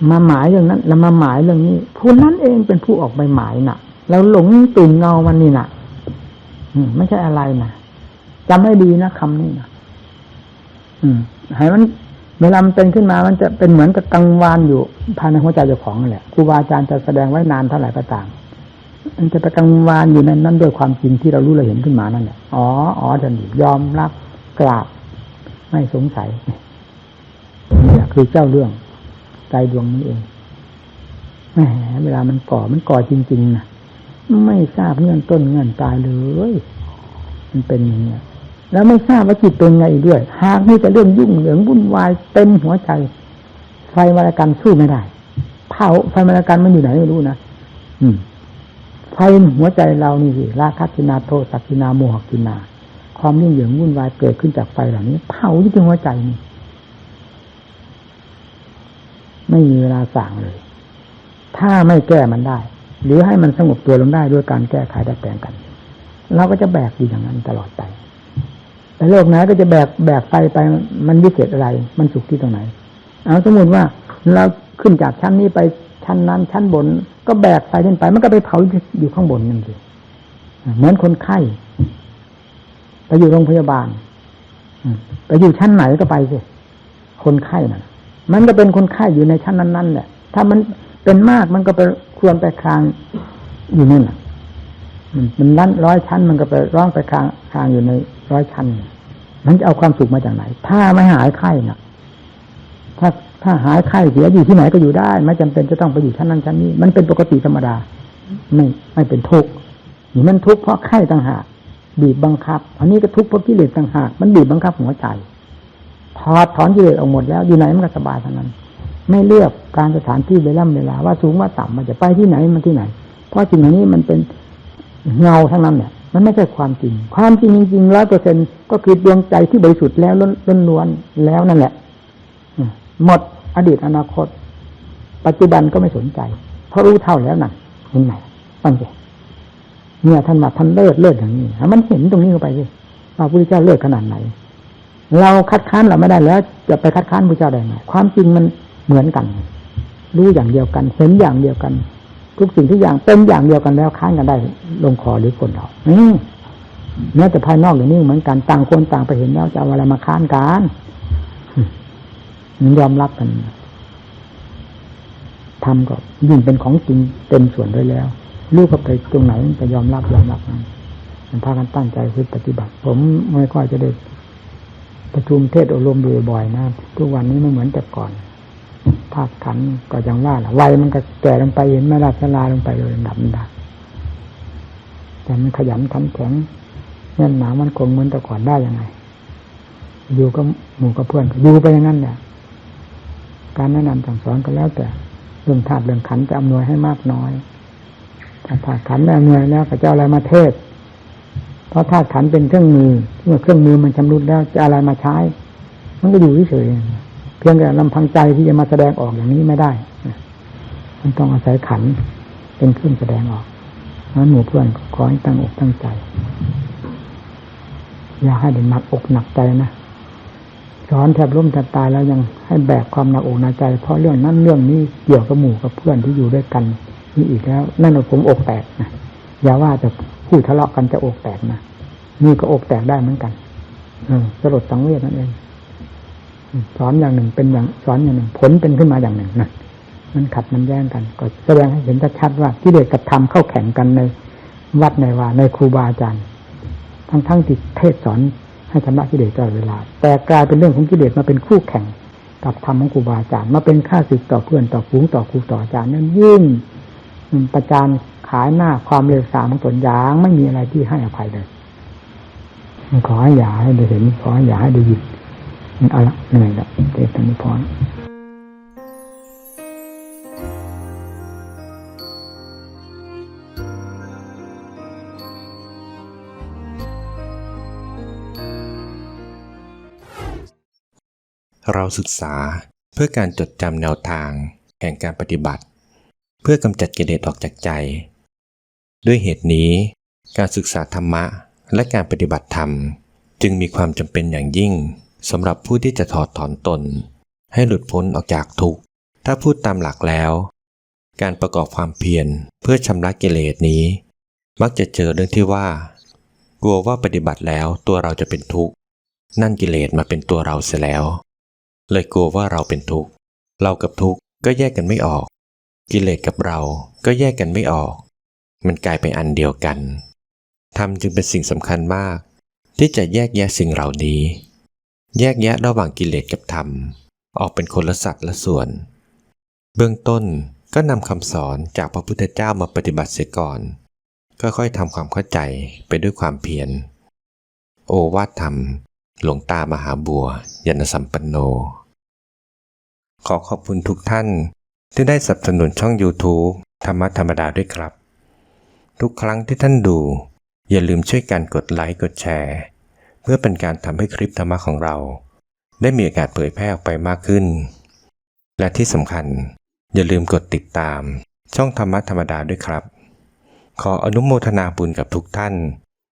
มาหมายเรื่องนั้นแล้วมาหมายเรื่องนี้ผู้นั้นเองเป็นผู้ออกไปหมายน่ะแล้วหลงตื่นเงามันนี่น่ะไม่ใช่อะไรนะจำให้ดีนะคำนี้นะให้มันเวลามันเป็นขึ้นมามันจะเป็นเหมือนกับกังวานอยู่ภายในหัวใจเจ้าของนั่นแหละครูบาอาจารย์จะแสดงไว้นานเท่าไหร่ก็ตามมันจะไปกังวานอยู่ในนั้นด้วยความจริงที่เรารู้เราเห็นขึ้นมานั่นแหละอ๋อจะยอมรับกราบไม่สงสัยนี่คือเจ้าเรื่องใจดวงนี้เองแหมเวลามันก่อจริงๆนะไม่ทราบเงื่อนต้นเงื่อนปลายเลยมันเป็นอย่างนี้แล้วไม่ทราบว่าจิตเป็นไงอีกด้วยหากมีแต่เรื่องยุ่งเหยิงวุ่นวายเต็มหัวใจไฟมรกันสู้ไม่ได้เผาไฟมรกันมันอยู่ไหนไม่รู้นะไฟหัวใจเรานี่สิราคะกินาโทสักกินาโมหกินาความยุ่งเหยิงวุ่นวายเกิดขึ้นจากไฟเหล่านี้เผาที่หัวใจนี่ไม่มีเวลาสั่งเลยถ้าไม่แก้มันได้หรือให้มันสงบตัวลงได้ด้วยการแก้ไขดัดแปลงกันเราก็จะแบกอยู่อย่างนั้นตลอดไปแต่โลกไหนก็จะแบกไฟไปมันวิเศษอะไรมันสุขที่ตรงไหนเอาสมมติว่าเราขึ้นจากชั้นนี้ไปชั้นนั้นชั้นบนก็แบกไฟขึ้นไปมันก็ไปเผาอยู่ข้างบนนั่นสิเหมือนคนไข้ไปอยู่โรงพยาบาลไปอยู่ชั้นไหนก็ไปสิคนไข้น่ะมันก็เป็นคนไข้อยู่ในชั้นนั้นๆแหละถ้ามันเป็นมากมันก็ไปควรไปคลางอยู่นั่นน่ะมันลั่น100 ชั้นมันก็ไปร้องไปคลางอยู่ใน100 ชั้นมันจะเอาความสุขมาจากไหนถ้าไม่หายไข้น่ะถ้าหายไข้เสียอยู่ที่ไหนก็อยู่ได้ไม่จำเป็นจะต้องไปอยู่ชั้นนั้นชั้นนี้มันเป็นปกติธรรมดาไม่เป็นทุกข์นี่มันทุกข์เพราะไข้ต่างหากบีบบังคับอันนี้ก็ทุกข์เพราะกิเลสต่างหากมันบีบบังคับหัวใจถอนกิเลสออกหมดแล้วอยู่ไหนมันก็สบายเท่านั้นไม่เลือกการสถานที่เวลาว่าสูงว่าต่ำมันจะไปที่ไหนมันที่ไหนเพราะสิ่งเหล่านี้มันเป็นเงาทั้งนั้นเนี่ยมันไม่ใช่ความจริงความจริงจริง 100% ก็คือดวงใจที่บริสุทธิ์แล้วล้วนๆแล้วนั่นแหละหมดอดีตอนาคตปัจจุบันก็ไม่สนใจเพราะรู้เท่าแล้วนั่นเห็นไหมฟังสิเนี่ยท่านมาท่านเลิศอย่างนี้มันเห็นตรงนี้เข้าไปสิว่าพระพุทธเจ้าเลิศขนาดไหนเราคัดค้านเราไม่ได้แล้วจะไปคัดค้านพระเจ้าได้ไงความจริงมันเหมือนกันรู้อย่างเดียวกันเห็นอย่างเดียวกันทุกสิ่งทุกอย่างเป็นอย่างเดียวกันแล้วค้านกันได้ลงคอหรือคนเราแม้แต่ภายนอกอย่างนี้เหมือนกันต่างคนต่างไปเห็นแล้วจะเอาอะไรมาค้านกันมันยอมรับกันทำก็ยิ่งเป็นของจริงเต็มส่วนด้วยแล้วลูกก็ไปตรงไหนจะยอมรับมันพากันตั้งใจปฏิบัติผมไม่ค่อยจะได้ประชุมเทศอบรมบ่อยๆนะทุกวันนี้ไม่เหมือนแต่ก่อนธาตุขันธ์ก็ยังว่าล่ะวัยมันก็แก่ลงไปเห็นไหมล่ะชราลงไปโดยลำดับแต่มันขยันขันแข็งแน่นหนามันคงเหมือนแต่ก่อนได้ยังไงอยู่กับหมู่กับเพื่อนอยู่ไปอย่างนั้นเนี่ยการแนะนำสั่งสอนก็แล้วแต่เรื่องธาตุเรื่องขันธ์จะอำนวยให้มากน้อยถ้าธาตุขันธ์ไม่อำนวยแล้วก็จะอะไรมาเทศเพราะธาตุขันธ์เป็นเครื่องมือเมื่อเครื่องมือมันชำรุดแล้วจะอะไรมาใช้มันก็อยู่เฉยๆเพียงแต่ลำพังใจที่จะมาแสดงออกอย่างนี้ไม่ได้มันต้องอาศัยขันธ์เป็นเครื่องแสดงออกนั้นหมู่เพื่อนขอให้ตั้งอกตั้งใจอย่าให้ได้หนักอกหนักใจนะสอนแทบล้มแทบตายแล้วยังให้แบกความหนักอกหนักใจเพราะเรื่องนั้นเรื่องนี้เกี่ยวกับหมู่กับเพื่อนที่อยู่ด้วยกันนี่อีกแล้วนั่นผมอกแตกนะอย่าว่าจะพูดทะเลาะกันจะอกแตกนะนี่ก็อกแตกได้เหมือนกันสลดสังเวชนั่นเองสอนอย่างหนึ่งเป็นอย่างสอนอย่างหนึ่งผลเป็นขึ้นมาอย่างหนึ่งนะมันขัดมันแย้งกันก็แสดงให้เห็นชัดๆว่ากิเลสกับธรรมเข้าแข่งกันในวัดในวาในครูบาอาจารย์ทั้งที่เทศสอนให้ชำระกิเลสตลอดเวลาแต่กลายเป็นเรื่องของกิเลสมาเป็นคู่แข่งกับธรรมของครูบาอาจารย์มาเป็นข้าศึกต่อเพื่อนต่อฝูงต่อครูต่ออาจารย์นั่นยิ่งประจานขายหน้าความเลวทรามของตนอย่างไม่มีอะไรที่ให้อภัยเลยขอให้อย่าให้ได้เห็นขอให้อย่าให้ได้ยินเอาละเหนื่อยแล้วเทศน์นี้พอเราศึกษาเพื่อการจดจำแนวทางแห่งการปฏิบัติเพื่อกำจัดกิเลสออกจากใจด้วยเหตุนี้การศึกษาธรรมะและการปฏิบัติธรรม จึงมีความจำเป็นอย่างยิ่งสำหรับผู้ที่จะถอดถอนตนให้หลุดพ้นออกจากทุกข์ถ้าพูดตามหลักแล้วการประกอบความเพียรเพื่อชำระกิเลสนี้มักจะเจอเรื่องที่ว่ากลัวว่าปฏิบัติแล้วตัวเราจะเป็นทุกข์นั่นกิเลสมาเป็นตัวเราเสียแล้วเลยกลัวว่าเราเป็นทุกข์เรากับทุกข์ก็แยกกันไม่ออกกิเลสกับเราก็แยกกันไม่ออกมันกลายเป็นอันเดียวกันธรรมจึงเป็นสิ่งสำคัญมากที่จะแยกแยะสิ่งเหล่านี้แยกแยะระหว่างกิเลสกับธรรมออกเป็นคนละสัดละส่วนเบื้องต้นก็นำคำสอนจากพระพุทธเจ้ามาปฏิบัติเสียก่อนค่อยๆทำความเข้าใจไปด้วยความเพียรโอวาทธรรมหลวงตามหาบัวยานสัมปันโนขอขอบคุณทุกท่านที่ได้สนับสนุนช่อง YouTube ธรรมะธรรมดาด้วยครับทุกครั้งที่ท่านดูอย่าลืมช่วยกันกดไลค์กดแชร์เพื่อเป็นการทำให้คลิปธรรมะของเราได้มีโอกาสเผยแพร่ออกไปมากขึ้นและที่สำคัญอย่าลืมกดติดตามช่องธรรมะธรรมดาด้วยครับขออนุโมทนาบุญกับทุกท่าน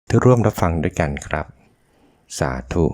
ที่ร่วมรับฟังด้วยกันครับสาธุ